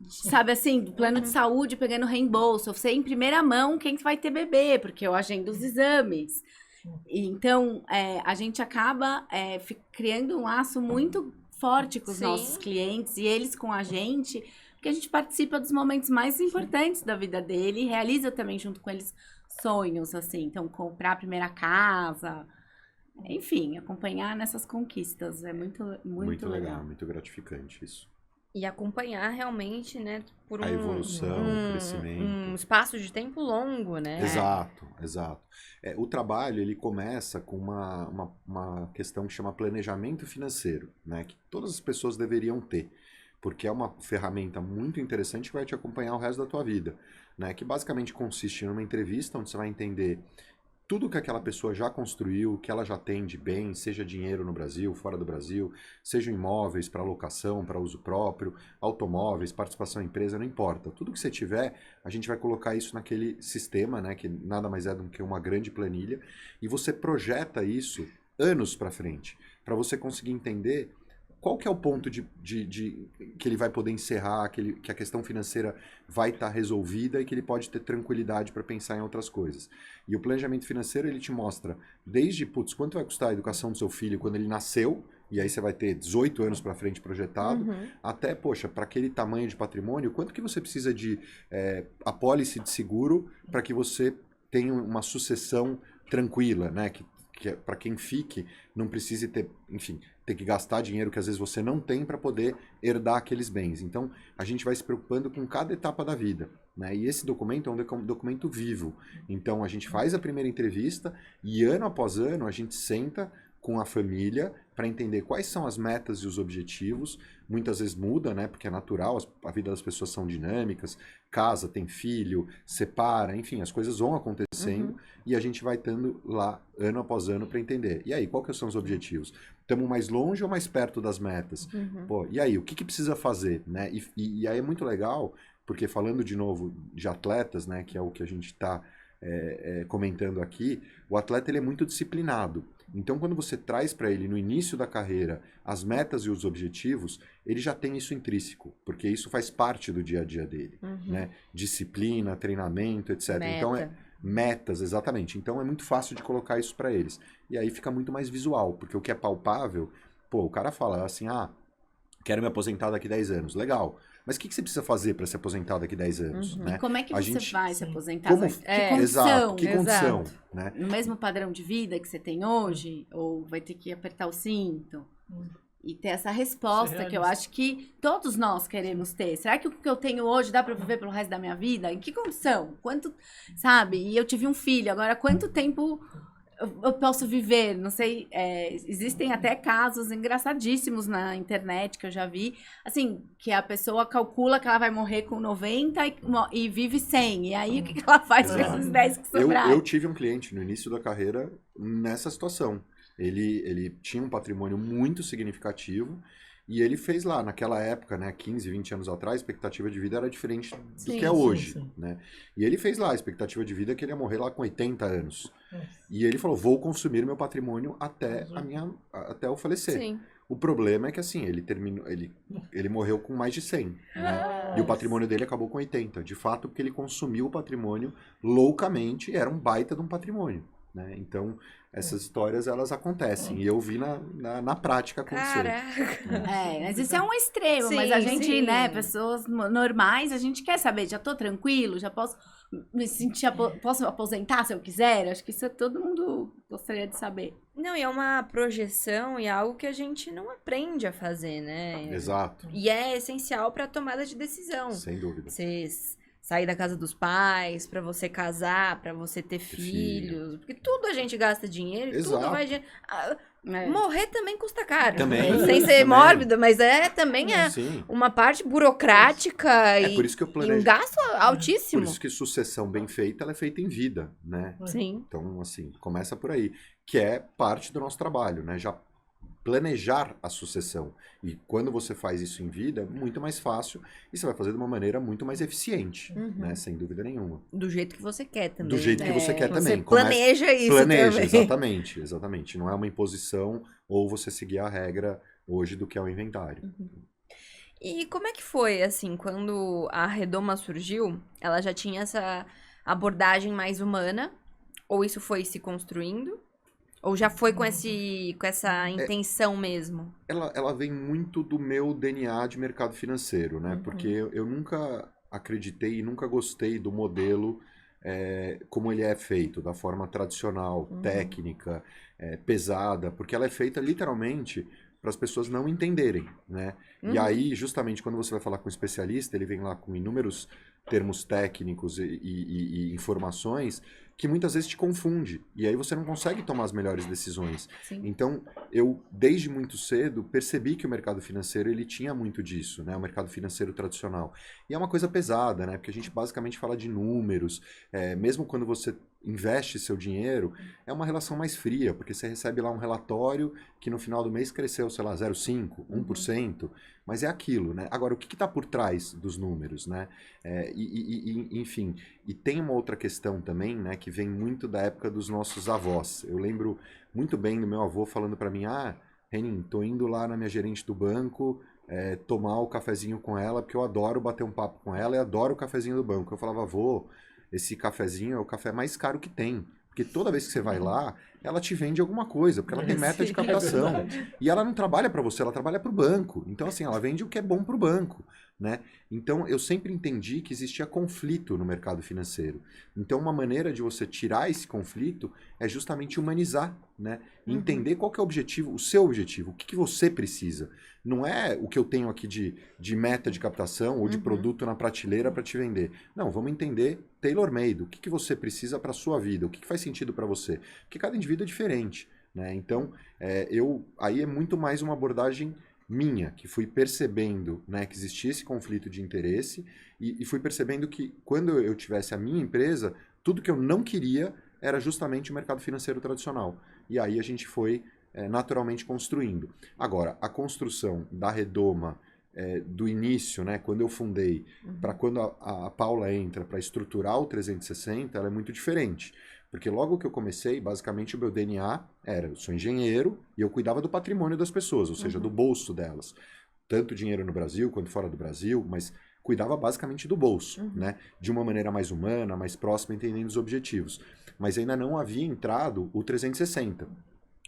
sabe assim, do plano de saúde, pegando reembolso. Eu sei em primeira mão quem que vai ter bebê, porque eu agendo os exames. E, então, a gente acaba criando um laço muito forte com os Sim. nossos clientes e eles com a gente, porque a gente participa dos momentos mais importantes da vida dele e realiza também junto com eles sonhos, assim. Então, comprar a primeira casa, enfim, acompanhar nessas conquistas. É muito, muito legal. Muito gratificante isso. E acompanhar realmente, né, por A evolução, o crescimento. um espaço de tempo longo, né? Exato, exato. O trabalho, ele começa com uma questão que chama planejamento financeiro, né? Que todas as pessoas deveriam ter, porque é uma ferramenta muito interessante que vai te acompanhar o resto da tua vida, né? Que basicamente consiste numa entrevista onde você vai entender tudo que aquela pessoa já construiu, que ela já tem de bem, seja dinheiro no Brasil, fora do Brasil, sejam imóveis para locação, para uso próprio, automóveis, participação em empresa, não importa. Tudo que você tiver, a gente vai colocar isso naquele sistema, né, que nada mais é do que uma grande planilha, e você projeta isso anos para frente, para você conseguir entender qual que é o ponto que ele vai poder encerrar, que a questão financeira vai estar resolvida e que ele pode ter tranquilidade para pensar em outras coisas. E o planejamento financeiro, ele te mostra desde, quanto vai custar a educação do seu filho quando ele nasceu, e aí você vai ter 18 anos para frente projetado, até, para aquele tamanho de patrimônio, quanto que você precisa de apólice de seguro para que você tenha uma sucessão tranquila, né? Que para quem fique, não precise ter que gastar dinheiro que às vezes você não tem para poder herdar aqueles bens. Então, a gente vai se preocupando com cada etapa da vida, né? E esse documento é um documento vivo. Então, a gente faz a primeira entrevista e ano após ano a gente senta com a família para entender quais são as metas e os objetivos. Muitas vezes muda, né? Porque é natural, a vida das pessoas são dinâmicas, casa, tem filho, separa, enfim, as coisas vão acontecendo e a gente vai estando lá ano após ano para entender. E aí, qual que são os objetivos? Estamos mais longe ou mais perto das metas? E aí, o que precisa fazer, né? E aí é muito legal, porque falando de novo de atletas, né? Que é o que a gente está comentando aqui, o atleta ele é muito disciplinado. Então, quando você traz para ele no início da carreira as metas e os objetivos, ele já tem isso intrínseco, porque isso faz parte do dia a dia dele, né? Disciplina, treinamento, etc. Então, metas, exatamente. Então, é muito fácil de colocar isso para eles. E aí fica muito mais visual, porque o que é palpável, o cara fala assim, quero me aposentar daqui 10 anos. Legal. Mas o que você precisa fazer para se aposentar daqui 10 anos? Né? Como é que você vai se aposentar? Como, que condição? Exato, que condição? Né? No mesmo padrão de vida que você tem hoje? Ou vai ter que apertar o cinto? E ter essa resposta que eu acho que todos nós queremos ter. Será que o que eu tenho hoje dá para viver pelo resto da minha vida? Em que condição? Quanto, sabe? E eu tive um filho, agora quanto tempo eu posso viver? Não sei, existem até casos engraçadíssimos na internet que eu já vi, assim, que a pessoa calcula que ela vai morrer com 90 e vive 100. E aí, o que ela faz com esses 10 que sobraram? Eu tive um cliente no início da carreira nessa situação. Ele tinha um patrimônio muito significativo e ele fez lá, naquela época, né, 15, 20 anos atrás, a expectativa de vida era diferente do que é hoje, né? E ele fez lá, a expectativa de vida é que ele ia morrer lá com 80 anos. E ele falou, vou consumir meu patrimônio até eu falecer. Sim. O problema é que, assim, ele morreu com mais de 100, né? E o patrimônio dele acabou com 80. De fato, porque ele consumiu o patrimônio loucamente, era um baita de um patrimônio, né? Então, essas histórias, elas acontecem. E eu vi na prática acontecer. Mas isso é um extremo. Mas a gente, né, pessoas normais, a gente quer saber, já tô tranquilo, já posso me sentir, posso aposentar se eu quiser? Acho que isso todo mundo gostaria de saber. Não, e é uma projeção e é algo que a gente não aprende a fazer, né? Exato. E é essencial para a tomada de decisão. Sem dúvida. Você sair da casa dos pais, pra você casar, pra você ter filhos. Porque tudo a gente gasta dinheiro, e tudo Exato. vai... Morrer também custa caro. Também, Sem ser também. mórbido, mas também é Sim. uma parte burocrática É e, por isso que eu e um planejo. gasto altíssimo. Por isso que sucessão bem feita, ela é feita em vida, né? Sim. Então, assim, começa por aí, que é parte do nosso trabalho, né? Já planejar a sucessão. E quando você faz isso em vida, é muito mais fácil e você vai fazer de uma maneira muito mais eficiente, né? Sem dúvida nenhuma. Do jeito que você quer também. Do jeito que você quer Você também. planeja isso Planeja, também. exatamente, exatamente. Não é uma imposição ou você seguir a regra hoje do que é o inventário. E como é que foi, assim, quando a Redoma surgiu? Ela já tinha essa abordagem mais humana? Ou isso foi se construindo? Ou já foi com essa intenção mesmo? Ela vem muito do meu DNA de mercado financeiro, né? Porque eu nunca acreditei e nunca gostei do modelo como ele é feito, da forma tradicional, técnica, pesada, porque ela é feita literalmente para as pessoas não entenderem, né? E aí, justamente, quando você vai falar com um especialista, ele vem lá com inúmeros termos técnicos e informações que muitas vezes te confunde. E aí você não consegue tomar as melhores decisões. Sim. Então, eu, desde muito cedo, percebi que o mercado financeiro, ele tinha muito disso, né? O mercado financeiro tradicional. E é uma coisa pesada, né? Porque a gente basicamente fala de números. Mesmo quando você investe seu dinheiro, é uma relação mais fria, porque você recebe lá um relatório que no final do mês cresceu, sei lá, 0,5%, 1%, mas é aquilo, né? Agora, o que está por trás dos números, né? Enfim, e tem uma outra questão também, né, que vem muito da época dos nossos avós. Eu lembro muito bem do meu avô falando para mim, Renin, tô indo lá na minha gerente do banco tomar o cafezinho com ela, porque eu adoro bater um papo com ela e adoro o cafezinho do banco. Eu falava, avô, esse cafezinho é o café mais caro que tem. Porque toda vez que você vai lá, ela te vende alguma coisa, porque ela tem meta de captação. E ela não trabalha para você, ela trabalha para o banco. Então, assim, ela vende o que é bom para o banco, né? Então, eu sempre entendi que existia conflito no mercado financeiro. Então, uma maneira de você tirar esse conflito é justamente humanizar, né? E entender qual que é o objetivo, o seu objetivo, o que você precisa. Não é o que eu tenho aqui de meta de captação ou de produto na prateleira para te vender. Não, vamos entender tailor-made, o que você precisa para a sua vida, o que faz sentido para você. Porque cada indivíduo é diferente, né? Então, aí é muito mais uma abordagem minha, que fui percebendo, né, que existia esse conflito de interesse e fui percebendo que quando eu tivesse a minha empresa, tudo que eu não queria era justamente o mercado financeiro tradicional. E aí a gente foi naturalmente construindo. Agora, a construção da Redoma do início, né, quando eu fundei, para quando a Paula entra para estruturar o 360, ela é muito diferente. Porque logo que eu comecei, basicamente o meu DNA era, eu sou engenheiro e eu cuidava do patrimônio das pessoas, ou seja, do bolso delas. Tanto dinheiro no Brasil quanto fora do Brasil, mas cuidava basicamente do bolso, né? De uma maneira mais humana, mais próxima, entendendo os objetivos. Mas ainda não havia entrado o 360.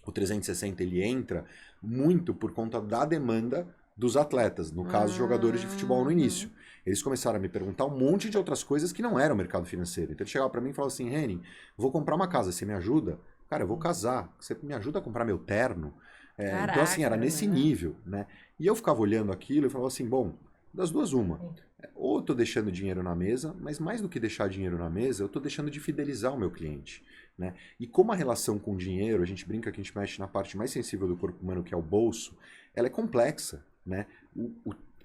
O 360 ele entra muito por conta da demanda dos atletas, no caso, jogadores de futebol no início. Eles começaram a me perguntar um monte de outras coisas que não eram mercado financeiro. Então ele chegava para mim e falava assim, Renin, vou comprar uma casa, você me ajuda? Cara, eu vou casar, você me ajuda a comprar meu terno? Então assim, era nesse nível, né? E eu ficava olhando aquilo e falava assim, bom, das duas uma. Ou eu tô deixando dinheiro na mesa, mas mais do que deixar dinheiro na mesa, eu tô deixando de fidelizar o meu cliente, né? E como a relação com o dinheiro, a gente brinca que a gente mexe na parte mais sensível do corpo humano, que é o bolso, ela é complexa, né?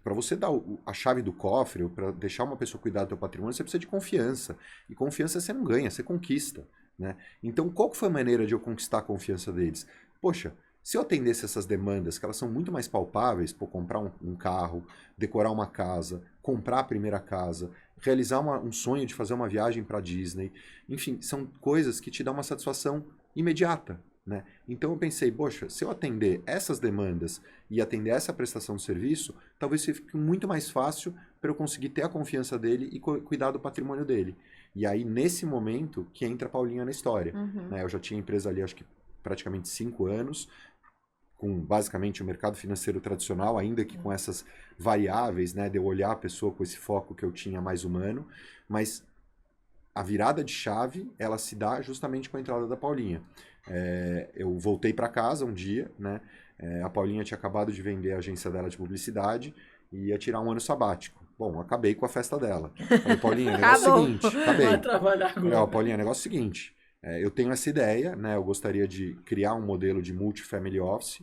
Para você dar a chave do cofre, ou para deixar uma pessoa cuidar do seu patrimônio, você precisa de confiança. E confiança você não ganha, você conquista, né? Então, qual que foi a maneira de eu conquistar a confiança deles? Poxa, se eu atendesse essas demandas, que elas são muito mais palpáveis, por comprar um carro, decorar uma casa, comprar a primeira casa, realizar um sonho de fazer uma viagem para Disney, enfim, são coisas que te dão uma satisfação imediata, né? Então eu pensei, poxa, se eu atender essas demandas e atender essa prestação de serviço, talvez fique muito mais fácil para eu conseguir ter a confiança dele e cuidar do patrimônio dele. E aí, nesse momento, que entra a Paulinha na história. Né? Eu já tinha empresa ali, acho que praticamente 5 anos, com basicamente o mercado financeiro tradicional, ainda que com essas variáveis, né, de eu olhar a pessoa com esse foco que eu tinha mais humano, mas a virada de chave, ela se dá justamente com a entrada da Paulinha. Eu voltei para casa um dia, né? A Paulinha tinha acabado de vender a agência dela de publicidade e ia tirar um ano sabático. Bom, acabei com a festa dela. Falei, Paulinha, negócio é Acabou. o seguinte, acabei. Vai trabalhar agora. Ó, Paulinha, negócio é o seguinte, eu tenho essa ideia, né? Eu gostaria de criar um modelo de multifamily office.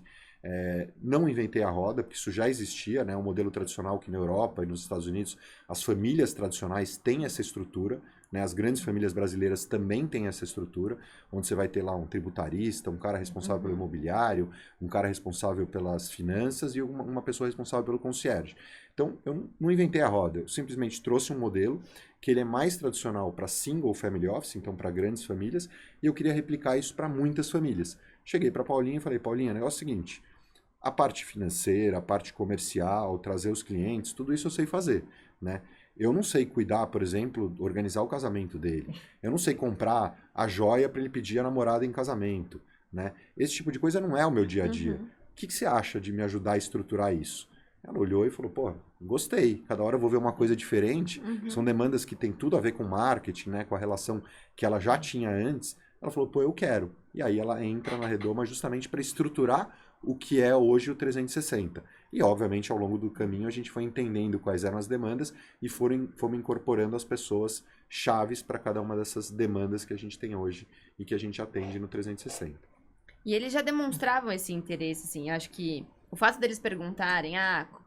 Não inventei a roda, porque isso já existia, né? Um modelo tradicional que na Europa e nos Estados Unidos as famílias tradicionais têm essa estrutura, né? As grandes famílias brasileiras também têm essa estrutura, onde você vai ter lá um tributarista, um cara responsável pelo imobiliário, um cara responsável pelas finanças e uma pessoa responsável pelo concierge. Então, eu não inventei a roda, eu simplesmente trouxe um modelo que ele é mais tradicional para single family office, então para grandes famílias, e eu queria replicar isso para muitas famílias. Cheguei para Paulinha e falei, Paulinha, o negócio é o seguinte, a parte financeira, a parte comercial, trazer os clientes, tudo isso eu sei fazer, né? Eu não sei cuidar, por exemplo, organizar o casamento dele. Eu não sei comprar a joia para ele pedir a namorada em casamento, né? Esse tipo de coisa não é o meu dia a dia. O que você acha de me ajudar a estruturar isso? Ela olhou e falou, pô, gostei. Cada hora eu vou ver uma coisa diferente. São demandas que tem tudo a ver com marketing, né? Com a relação que ela já tinha antes. Ela falou, pô, eu quero. E aí ela entra na Redoma justamente para estruturar o que é hoje o 360. E, obviamente, ao longo do caminho, a gente foi entendendo quais eram as demandas e fomos incorporando as pessoas chaves para cada uma dessas demandas que a gente tem hoje e que a gente atende no 360. E eles já demonstravam esse interesse, assim, acho que o fato deles perguntarem,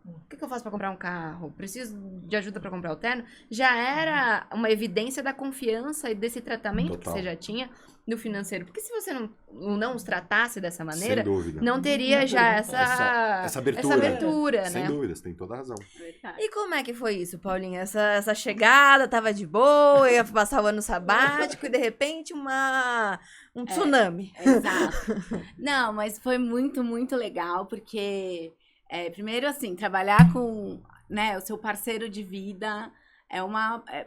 o que eu faço para comprar um carro? Preciso de ajuda para comprar o terno? Já era uma evidência da confiança e desse tratamento Total. que você já tinha no financeiro. Porque se você não os tratasse dessa maneira, Sem dúvida. não teria já essa abertura, né? Sem dúvida, você tem toda a razão. Verdade. E como é que foi isso, Paulinha? Essa chegada, tava de boa, ia passar o ano sabático e de repente um tsunami. Exato. Não, mas foi muito, muito legal, porque, primeiro, assim, trabalhar com, né, o seu parceiro de vida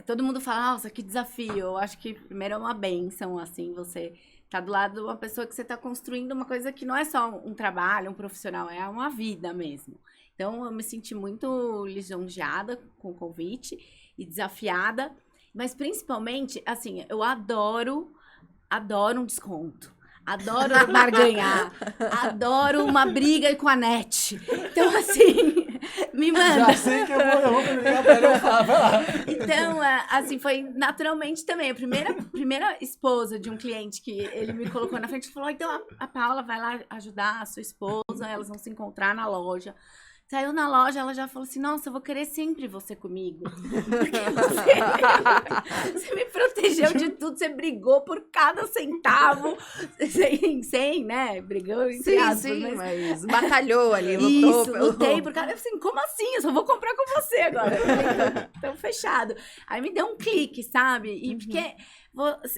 todo mundo fala, nossa, que desafio. Eu acho que, primeiro, é uma bênção, assim, você tá do lado de uma pessoa que você tá construindo uma coisa que não é só um trabalho, um profissional, é uma vida mesmo. Então, eu me senti muito lisonjeada com o convite e desafiada, mas, principalmente, assim, eu adoro um desconto. Adoro barganhar. Adoro uma briga com a NET. Então, assim, me manda. Já sei que eu vou ligar pra ela e falar, vai lá. Então, assim, foi naturalmente também. A primeira esposa de um cliente que ele me colocou na frente, falou, então a Paula vai lá ajudar a sua esposa, elas vão se encontrar na loja. Saiu na loja, ela já falou assim, nossa, eu vou querer sempre você comigo. Porque você me protegeu de tudo, você brigou por cada centavo, sem, né, brigou entre aspas, mas batalhou ali, lutou. Isso, lutei por cada... Assim, como assim? Eu só vou comprar com você agora. Então, fechado. Aí me deu um clique, sabe? E porque...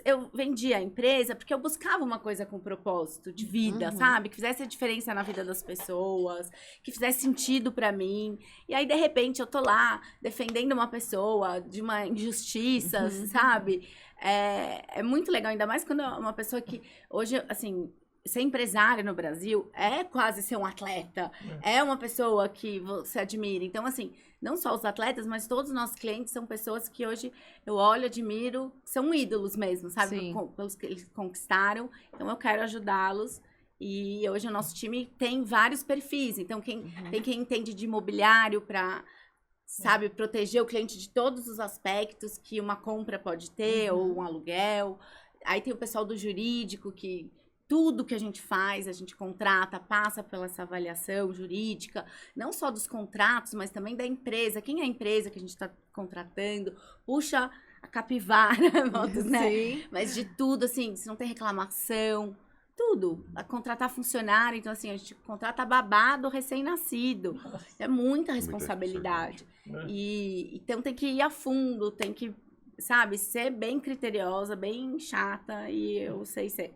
Eu vendia a empresa porque eu buscava uma coisa com propósito de vida, sabe? Que fizesse a diferença na vida das pessoas, que fizesse sentido pra mim. E aí, de repente, eu tô lá defendendo uma pessoa de uma injustiça, sabe? É muito legal, ainda mais quando é uma pessoa que hoje, assim... Ser empresário no Brasil é quase ser um atleta. É uma pessoa que você admira. Então, assim, não só os atletas, mas todos os nossos clientes são pessoas que hoje eu olho, admiro, são ídolos mesmo, sabe? Pelos que eles conquistaram. Então, eu quero ajudá-los. E hoje o nosso time tem vários perfis. Então, tem quem entende de imobiliário para, sabe, proteger o cliente de todos os aspectos que uma compra pode ter, ou um aluguel. Aí tem o pessoal do jurídico que... Tudo que a gente faz, a gente contrata, passa pela essa avaliação jurídica, não só dos contratos, mas também da empresa. Quem é a empresa que a gente está contratando? Puxa a capivara, né? Sim. Mas de tudo, assim, se não tem reclamação, tudo. A contratar funcionário, então, assim, a gente contrata babá do recém-nascido. É muita responsabilidade. Então, tem que ir a fundo, tem que, sabe, ser bem criteriosa, bem chata, e eu sei ser.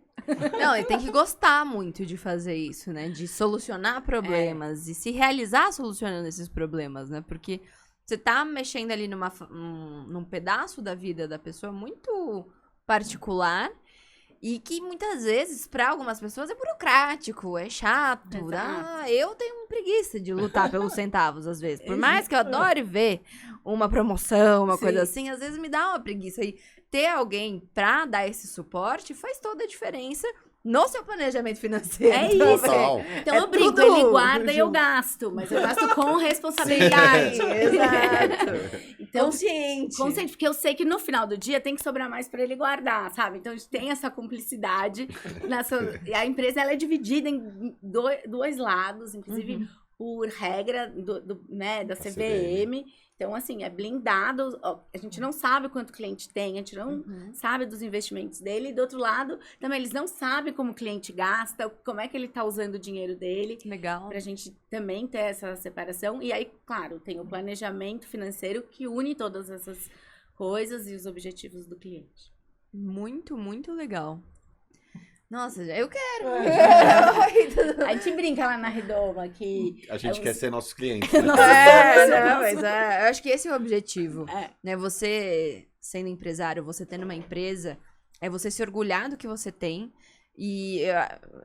Não, e tem que gostar muito de fazer isso, né? De solucionar problemas e se realizar solucionando esses problemas, né? Porque você tá mexendo ali num pedaço da vida da pessoa muito particular e que muitas vezes, para algumas pessoas, é burocrático, é chato. Eu tenho preguiça de lutar pelos centavos, às vezes. Por mais que eu adore ver uma promoção, uma coisa assim, às vezes me dá uma preguiça. E ter alguém pra dar esse suporte faz toda a diferença no seu planejamento financeiro. É também. isso. Total. Então É eu brinco, tudo ele guarda tudo e eu junto. gasto, mas eu gasto com responsabilidade. Exato. Então, Consciente. consciente, porque eu sei que no final do dia tem que sobrar mais para ele guardar, sabe? Então a gente tem essa cumplicidade. A empresa ela é dividida em dois lados, inclusive por regra né, da CVM. Então, assim, é blindado. Ó, a gente não sabe quanto o cliente tem, a gente não sabe dos investimentos dele. E do outro lado, também eles não sabem como o cliente gasta, como é que ele está usando o dinheiro dele. Legal. Pra gente também ter essa separação. E aí, claro, tem o planejamento financeiro que une todas essas coisas e os objetivos do cliente. Muito, muito legal. Nossa, eu quero. A gente brinca lá na Redoma que... A gente é quer os- ser nossos clientes. Né? Não, mas eu acho que esse é o objetivo. É. Né? Você, sendo empresário, você tendo uma empresa, é você se orgulhar do que você tem. E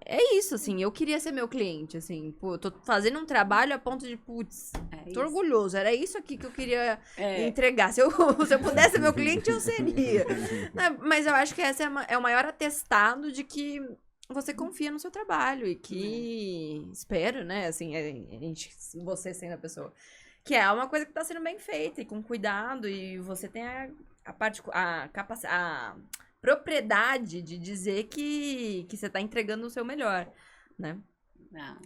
é isso, assim, eu queria ser meu cliente, assim, pô, eu tô fazendo um trabalho a ponto de, putz, tô isso. orgulhoso, era isso aqui que eu queria É. entregar. Se eu pudesse ser meu cliente, eu seria. Né? Mas eu acho que esse é o maior atestado de que você confia no seu trabalho e que, espero, né, assim, você sendo a pessoa, que é uma coisa que tá sendo bem feita e com cuidado e você tem a propriedade de dizer que você tá entregando o seu melhor, né? Não.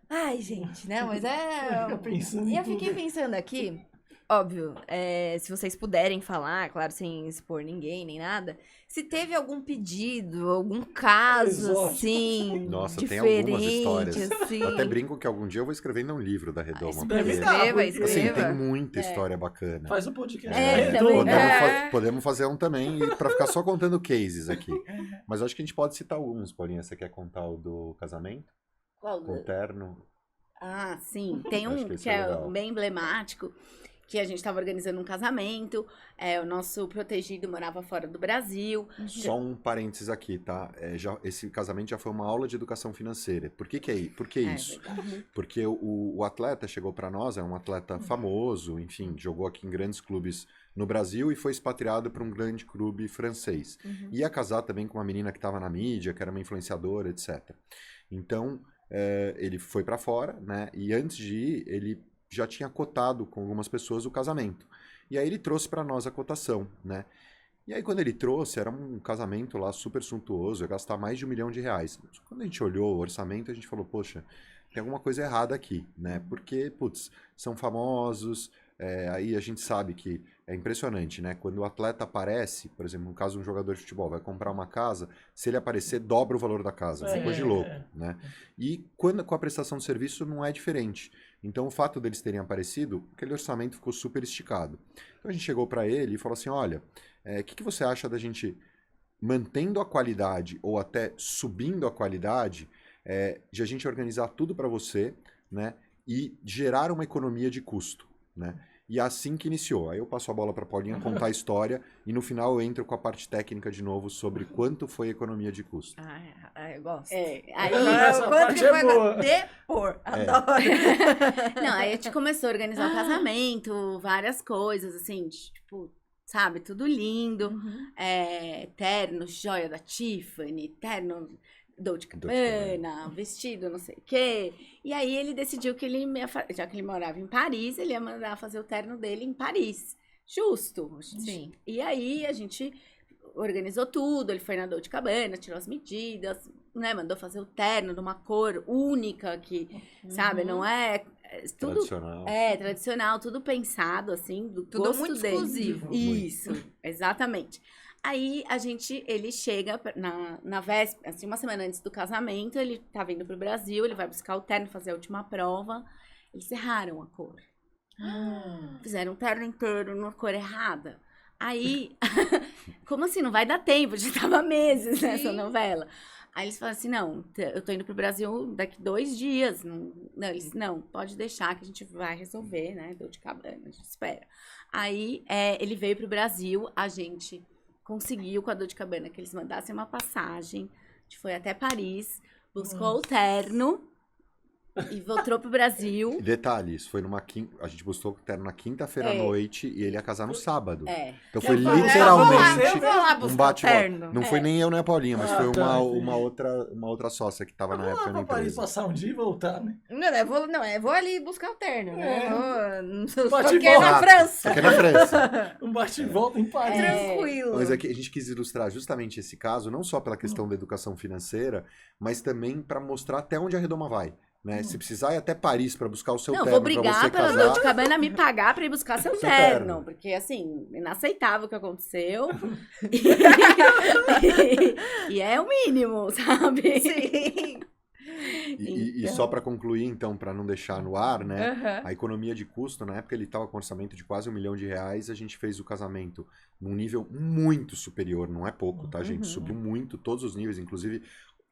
Ai, gente, né? Mas Fica pensando em eu fiquei tudo. pensando aqui, óbvio, se vocês puderem falar, claro, sem expor ninguém nem nada, se teve algum pedido, algum caso, Exótico. assim, Nossa, tem diferente, algumas histórias. assim. Eu até brinco que algum dia eu vou escrever num livro da Redoma. Deve porque, estar, porque- Escreva. assim, tem muita história bacana. Faz um podcast. É, da também. Redoma. Podemos fazer um também para ficar só contando cases aqui. Mas eu acho que a gente pode citar alguns, Paulinha. Você quer contar o do casamento? Qual? Com o terno? Ah, sim. Tem Acho um que esse que é é legal. bem emblemático, que a gente estava organizando um casamento, o nosso protegido morava fora do Brasil. Só um parênteses aqui, tá? Esse casamento já foi uma aula de educação financeira. Por que isso? Verdade. Porque o atleta chegou para nós, é um atleta famoso, enfim, jogou aqui em grandes clubes no Brasil e foi expatriado para um grande clube francês. Ia casar também com uma menina que estava na mídia, que era uma influenciadora, etc. Então, ele foi para fora, né? E antes de ir, ele já tinha cotado com algumas pessoas o casamento. E aí ele trouxe para nós a cotação, né? E aí quando ele trouxe, era um casamento lá super suntuoso, ia gastar mais de R$1 milhão. Quando a gente olhou o orçamento, a gente falou, poxa, tem alguma coisa errada aqui, né? Porque, putz, são famosos, aí a gente sabe que é impressionante, né? Quando o atleta aparece, por exemplo, no caso de um jogador de futebol, vai comprar uma casa, se ele aparecer, dobra o valor da casa. Ficou de louco, né? E com a prestação de serviço não é diferente. Então, o fato deles terem aparecido, aquele orçamento ficou super esticado. Então, a gente chegou para ele e falou assim, olha, o que você acha da gente, mantendo a qualidade ou até subindo a qualidade, de a gente organizar tudo para você, né? E gerar uma economia de custo, né? E assim que iniciou. Aí eu passo a bola para Paulinha contar a história e no final eu entro com a parte técnica de novo sobre quanto foi a economia de custo. Eu gosto. Aí, Essa Quanto parte que é foi boa. depor? Adoro. não, aí a gente começou a organizar o casamento, várias coisas, assim, tipo, sabe, tudo lindo. Terno, joia da Tiffany, terno Dolce Gabbana, vestido não sei o quê. E aí ele decidiu que já que ele morava em Paris, ele ia mandar fazer o terno dele em Paris. Justo. Sim. E aí a gente organizou tudo, ele foi na Dolce Gabbana, tirou as medidas, né, mandou fazer o terno de uma cor única que, sabe, não é tudo Tradicional. tradicional, tudo pensado assim, do Tudo gosto muito dele. exclusivo. Isso, exatamente. Aí ele chega na véspera, assim, uma semana antes do casamento, ele tá vindo pro Brasil, ele vai buscar o terno, fazer a última prova. Eles erraram a cor. Fizeram o terno inteiro na cor errada. Aí, como assim? Não vai dar tempo, já tava meses nessa novela. Aí eles falaram assim, não, eu tô indo pro Brasil daqui 2 dias. Não, eles, não, pode deixar que a gente vai resolver, né? Dolce Gabbana, a gente espera. Aí, ele veio pro Brasil, a gente conseguiu com a Dolce Gabbana que eles mandassem uma passagem. A gente foi até Paris, buscou o terno. E voltou pro Brasil. E detalhe, isso foi a gente buscou o terno na quinta-feira à noite e ele ia casar no sábado. Então foi Eu vou lá literalmente buscar um bate-volta. terno. Não foi nem eu nem a Paulinha, mas foi tá, uma outra sócia que tava na Vamos época lá na pra Paris empresa. passar um dia e voltar, né? Eu vou ali buscar o terno. Não Bate toquei e na volta. França. Aqui na França. Um bate e volta em Paris. Tranquilo. Mas aqui a gente quis ilustrar justamente esse caso, não só pela questão da educação financeira, mas também para mostrar até onde a Redoma vai. Né? Se precisar ir até Paris para buscar o seu Não, terno vou para brigar você pra casar. Dolce Gabbana me pagar pra ir buscar seu Seu terno. terno. Porque, assim, inaceitável o que aconteceu. E é o mínimo, sabe? Sim. E só para concluir, então, para não deixar no ar, né? Aham. A economia de custo, na época ele estava com orçamento de quase R$1 milhão, a gente fez o casamento num nível muito superior, não é pouco, tá, gente? Subiu muito, todos os níveis, inclusive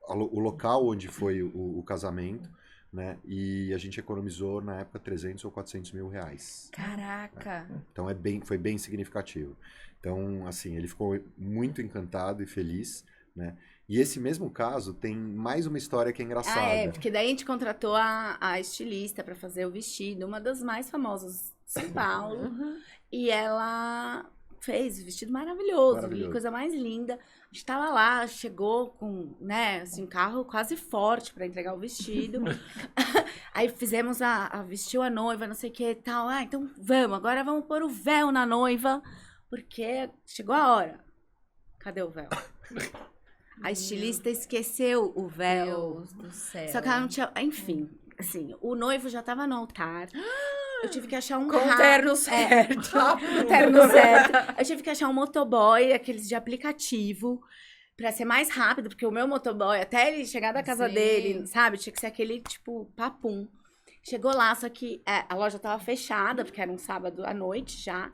o local onde foi o casamento, né? E a gente economizou, na época, 300 ou 400 mil reais. Caraca. Então foi bem significativo. Então, assim, ele ficou muito encantado e feliz, né? E esse mesmo caso tem mais uma história que é engraçada. Porque daí a gente contratou a estilista pra fazer o vestido, uma das mais famosas de São Paulo. E ela fez o vestido maravilhoso, coisa mais linda. A gente tava lá, chegou com, né, assim, um carro quase forte pra entregar o vestido. Aí fizemos vestiu a noiva, não sei o que e tal. Então agora vamos pôr o véu na noiva, porque chegou a hora. Cadê o véu? A estilista esqueceu o véu. Deus do céu. Só que ela não tinha. Enfim, assim, o noivo já tava no altar. Eu tive que achar um Com o terno certo. o terno certo. Eu tive que achar um motoboy, aqueles de aplicativo, pra ser mais rápido, porque o meu motoboy, até ele chegar da casa Sim. dele, sabe? Tinha que ser aquele, tipo, papum. Chegou lá, só que a loja tava fechada, porque era um sábado à noite já.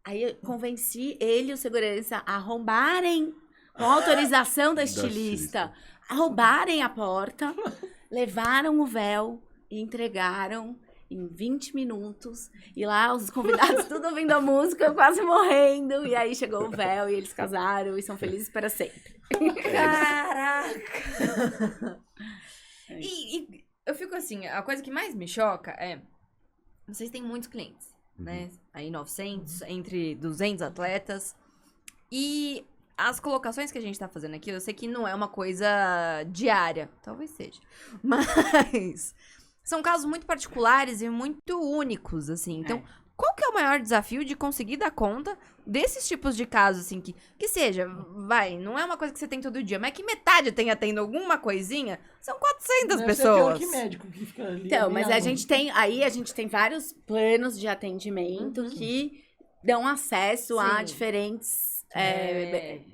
Aí eu convenci ele e o segurança a arrombarem, com autorização da estilista, roubarem a porta, levaram o véu e entregaram em 20 minutos. E lá os convidados tudo ouvindo a música, quase morrendo. E aí chegou o véu e eles casaram e são felizes para sempre. Caraca! E eu fico assim, a coisa que mais me choca é... Vocês têm muitos clientes, né? Aí 900, entre 200 atletas. E as colocações que a gente tá fazendo aqui, eu sei que não é uma coisa diária. Talvez seja. Mas são casos muito particulares e muito únicos, assim. Então, qual que é o maior desafio de conseguir dar conta desses tipos de casos, assim, que seja, não é uma coisa que você tem todo dia, mas que metade tenha tendo alguma coisinha, são 400 Deve ser pior pessoas. que médico que fica ali. Então, mas a alinhado. gente tem vários planos de atendimento que dão acesso a Sim. diferentes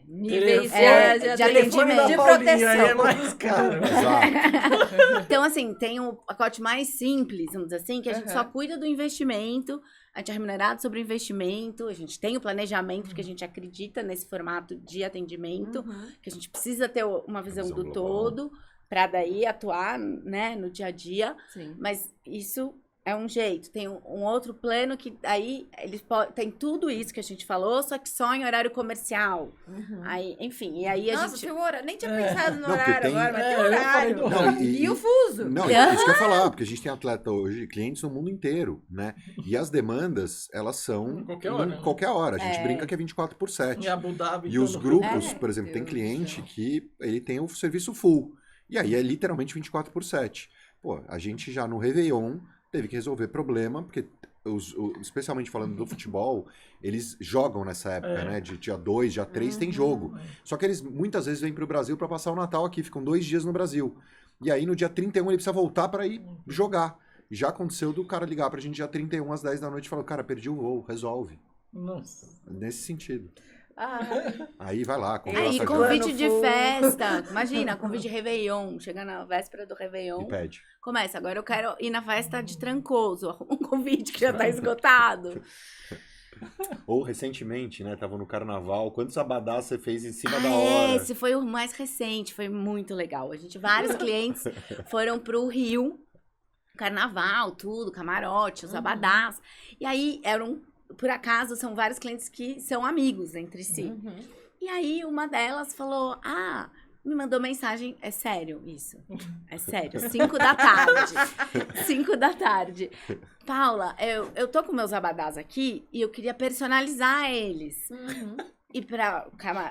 níveis Telefone- de telefone da atendimento, de Paulinha aí é proteção. mais caro. Exato. Então, assim, tem o pacote mais simples, vamos dizer assim, que a gente só cuida do investimento, a gente é remunerado sobre o investimento, a gente tem o planejamento, porque a gente acredita nesse formato de atendimento, que a gente precisa ter uma visão do global. todo, para daí atuar, né, no dia a dia. Sim. Mas isso é um jeito. Tem um outro plano que aí tem tudo isso que a gente falou, só que só em horário comercial. Aí, enfim, e aí a Nossa, gente... seu horário, nem tinha pensado no Não, porque horário tem- agora, mas tem eu falei horário. do Não, E o fuso. Não, é isso que eu ia falar, porque a gente tem atleta hoje, clientes no mundo inteiro, né? E as demandas, elas são Qualquer hora, né? qualquer hora. A gente brinca que é 24/7. Em Abu Dhabi. E os todo- grupos, por exemplo, tem Deus do cliente céu. que ele tem o serviço full. E aí é literalmente 24/7. Pô, a gente já no Réveillon teve que resolver problema, porque especialmente falando do futebol, eles jogam nessa época, né? De dia 2, dia 3 tem jogo. Só que eles muitas vezes vêm pro Brasil para passar o Natal aqui, ficam 2 dias no Brasil. E aí no dia 31 ele precisa voltar para ir jogar. E já aconteceu do cara ligar pra gente dia 31 às 10 da noite e falar, cara, perdi o voo, resolve. Nossa. Nesse sentido. Ah, Aí vai lá, Aí, conversa já convite de Plano full. festa. Imagina, convite de Réveillon. Chega na véspera do Réveillon. e pede. Começa, agora eu quero ir na festa de Trancoso. Um convite que já tá esgotado. Ou recentemente, né? Tava no carnaval. Quantos abadás você fez em cima da hora? Esse foi o mais recente, foi muito legal. Vários clientes foram pro Rio, carnaval, tudo, camarote, os abadás. E aí, por acaso, são vários clientes que são amigos entre si. E aí, uma delas falou, me mandou mensagem, é sério isso, é sério, 5 da tarde, 5 da tarde. Paula, eu tô com meus abadás aqui e eu queria personalizar eles. E pra,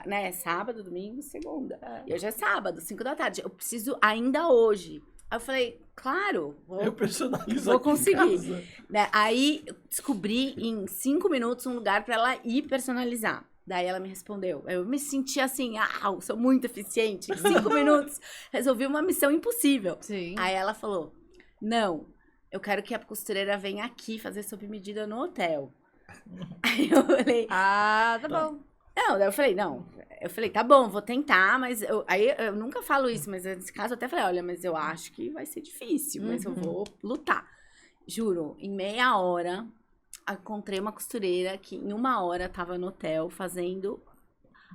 né, sábado, domingo, segunda. E hoje é sábado, 5 da tarde. Eu preciso ainda hoje. Aí eu falei, claro, Eu personalizo vou aqui em conseguir. casa. Né? Aí eu descobri em 5 minutos um lugar pra ela ir personalizar. Daí ela me respondeu. Eu me senti assim, sou muito eficiente. Em 5 minutos resolvi uma missão impossível. Sim. Aí ela falou, não, eu quero que a costureira venha aqui fazer sob medida no hotel. Aí eu falei, Tá bom. não, daí eu falei, não. Eu falei, tá bom, vou tentar, mas aí eu nunca falo isso, mas nesse caso eu até falei, olha, mas eu acho que vai ser difícil, mas eu vou lutar. Juro, em meia hora, encontrei uma costureira que em 1 hora tava no hotel fazendo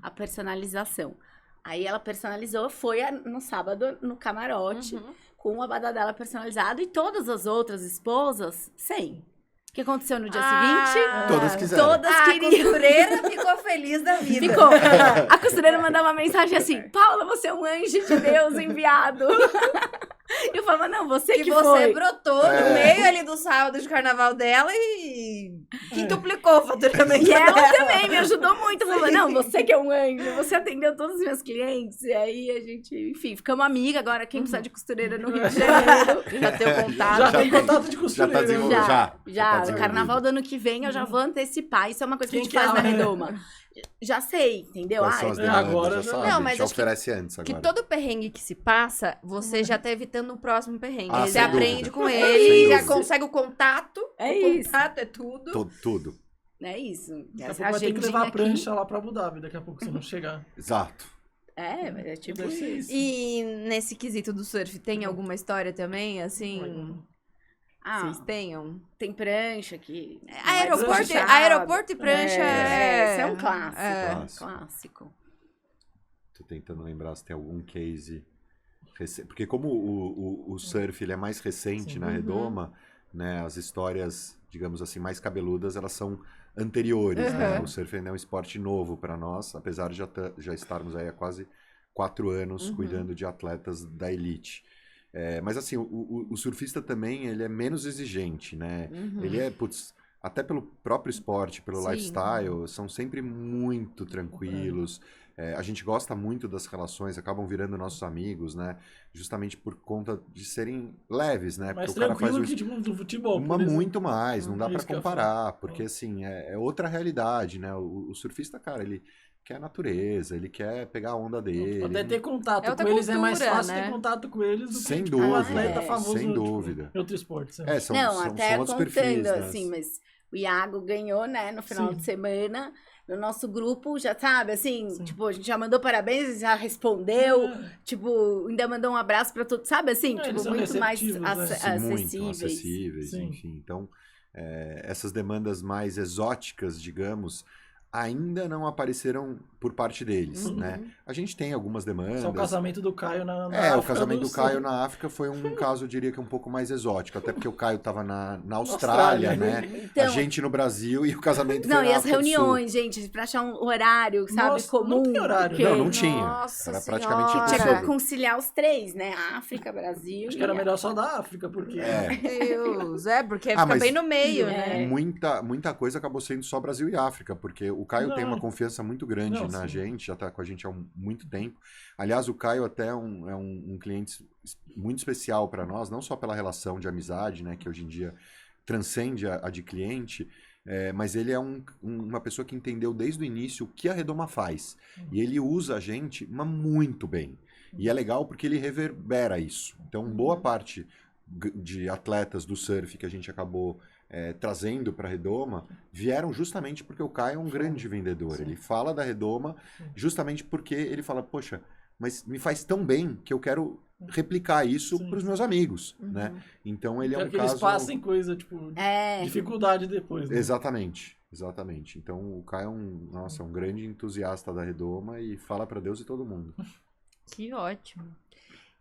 a personalização. Aí ela personalizou, foi no sábado no camarote, com o abadá dela personalizado e todas as outras esposas, sem. O que aconteceu no dia seguinte? Todas quiseram. Todas A queriam. costureira ficou feliz da vida. Ficou. A costureira mandava uma mensagem assim, Paula, você é um anjo de Deus enviado. Eu falava, não, você que você foi. brotou no meio ali do sábado de carnaval dela e quintuplicou o faturamento E ela dela. também me ajudou muito. Falou, não, você que é um anjo, você atendeu todos os meus clientes. E aí a gente, enfim, ficamos amigas. Agora, quem precisar de costureira no Rio de Janeiro, Já tem o contato. Já tem contato de Já costureira. tá desenvolvido. Já, Já tá no desenvolvido. carnaval do ano que vem eu já vou antecipar. Isso é uma coisa que a Quem gente que é faz na ela? Redoma. Já sei, entendeu? Quais são as agora demandas, já já- sabe, Não, a mas gente acho que- oferece antes Que agora. todo perrengue que se passa, você já tá evitando o próximo perrengue. Ah, Você sem aprende dúvida. com Sem ele, já dúvida. consegue o contato. É o isso. contato é tudo. Tudo. É isso. Daqui a Essa pouco vai ter que agendinha levar a aqui. prancha lá pra Abu Dhabi, daqui a pouco, se não chegar. Exato. É, mas é tipo Deve ser isso. isso. E nesse quesito do surf, tem alguma história também, assim, vocês tenham? Tem prancha aqui. Aeroporto e prancha Esse é um clássico. Clássico. Clássico. Tô tentando lembrar se tem algum case recente. Porque como o surf ele é mais recente Sim. na Redoma, né, as histórias, digamos assim, mais cabeludas, elas são anteriores, né? O surf ainda é um esporte novo para nós, apesar de já estarmos aí há quase 4 anos cuidando de atletas da elite. Mas assim, o surfista também, ele é menos exigente, né? Ele é, até pelo próprio esporte, pelo Sim. lifestyle, são sempre muito tranquilos. A gente gosta muito das relações, acabam virando nossos amigos, né? Justamente por conta de serem leves, né? Mais Porque o cara faz tranquilo que tipo, do futebol. por exemplo. muito mais, não dá pra Isso que eu ia comparar, porque assim, é outra realidade, né? O surfista, cara, ele quer a natureza, ele quer pegar a onda dele. Até ter contato É outra com eles é mais cultura, fácil né? ter contato com eles do Sem que tipo, um dúvida, atleta famoso sem tipo, dúvida. em outro esporte. Né? São até outros contando, perfis, né? assim, mas o Iago ganhou, né, no final Sim. de semana. No nosso grupo, já sabe, assim, Sim. tipo, a gente já mandou parabéns, já respondeu, É. tipo, ainda mandou um abraço pra todos, sabe, assim, Eles tipo, são muito mais receptivos, né? Sim, muito acessíveis. acessíveis, Sim. enfim. Então, essas demandas mais exóticas, digamos, ainda não apareceram por parte deles, né? A gente tem algumas demandas. Só o casamento do Caio na o África casamento do Sul. Caio na África foi um caso, eu diria que um pouco mais exótico, até porque o Caio tava na Austrália, Austrália, né? Então, A gente no Brasil e o casamento não, foi e na as África do Sul. reuniões, gente, pra achar um horário, sabe, Nossa, comum. não tem horário. porque Não tinha. Nossa Era Senhora. praticamente Tinha impossível. que conciliar os três, né? África, Brasil. Acho que era e- melhor só da África, porque... Deus, porque Ah, fica mas- bem no meio, né? Muita coisa acabou sendo só Brasil e África, porque o Caio tem uma Não. confiança muito grande Não, na sim. gente, já tá com a gente há muito tempo. Aliás, o Caio até é um cliente muito especial para nós, não só pela relação de amizade, né, que hoje em dia transcende a de cliente, mas ele é uma pessoa que entendeu desde o início o que a Redoma faz. E ele usa a gente muito bem. E é legal porque ele reverbera isso. Então, boa parte de atletas do surf que a gente acabou trazendo para a Redoma vieram justamente porque o Caio é um grande vendedor. Sim. Ele fala da Redoma justamente porque ele fala, poxa, mas me faz tão bem que eu quero replicar isso Sim. para os meus amigos, né? Então ele é Quero um que caso... eles passem coisa, tipo, dificuldade depois, né? Exatamente. Então o Caio é um grande entusiasta da Redoma e fala para Deus e todo mundo. Que ótimo.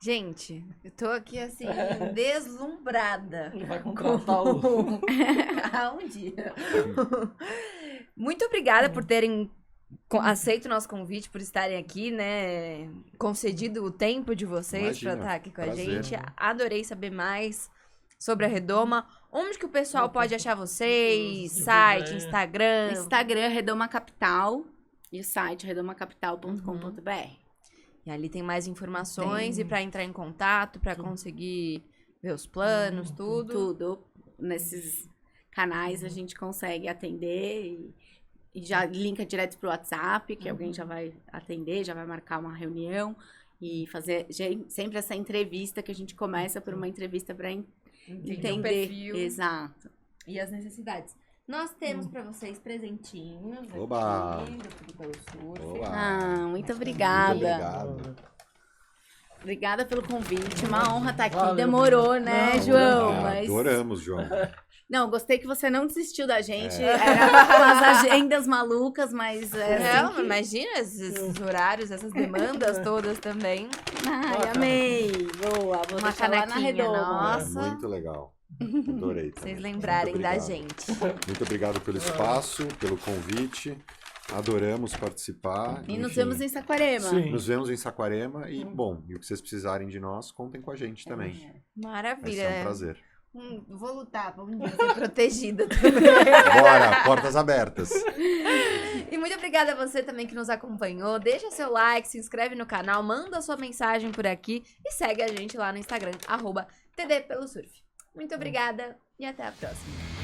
Gente, eu tô aqui assim, deslumbrada. Ele vai contratar o... Um dia. Muito obrigada por terem Aceito o nosso convite por estarem aqui, né? Concedido o tempo de vocês para Imagina, estar aqui com a prazer. gente. Adorei saber mais sobre a Redoma. Onde que o pessoal pode achar vocês? Site, Instagram? Instagram, Redoma Capital. E o site, redomacapital.com.br. E ali tem mais informações e para entrar em contato, para conseguir ver os planos, tudo. Tudo. Nesses canais a gente consegue atender e já linka direto pro WhatsApp, que alguém já vai atender, já vai marcar uma reunião e fazer sempre essa entrevista, que a gente começa por uma entrevista para entender. o perfil. Exato. E as necessidades. Nós temos para vocês presentinhos Oba! aqui, do Tudo Pelo Surf. Olá. Ah, muito Muito obrigada. obrigado. Obrigada pelo convite, uma honra estar aqui. Valeu, Demorou, né, Não, João? Ah, Mas... Adoramos, João. Não, gostei que você não desistiu da gente. Era umas agendas malucas, mas... Não, imagina esses horários, essas demandas todas também. Ai, amei. Boa, vou Uma deixar lá na canequinha, Redoma. nossa. É muito legal. Adorei. também. Vocês lembrarem Muito da obrigado. gente. Muito obrigado pelo espaço, pelo convite. Adoramos participar. E nos Enfim, vemos em Saquarema. Sim. nos vemos em Saquarema e, bom, e o que vocês precisarem de nós, contem com a gente também. Vai ser Maravilha. um prazer. Vou lutar pra um dia ser protegida também. Bora, portas abertas. E muito obrigada a você também que nos acompanhou. Deixa seu like, se inscreve no canal, manda sua mensagem por aqui e segue a gente lá no Instagram, @TDPeloSurf. Muito obrigada e até a próxima.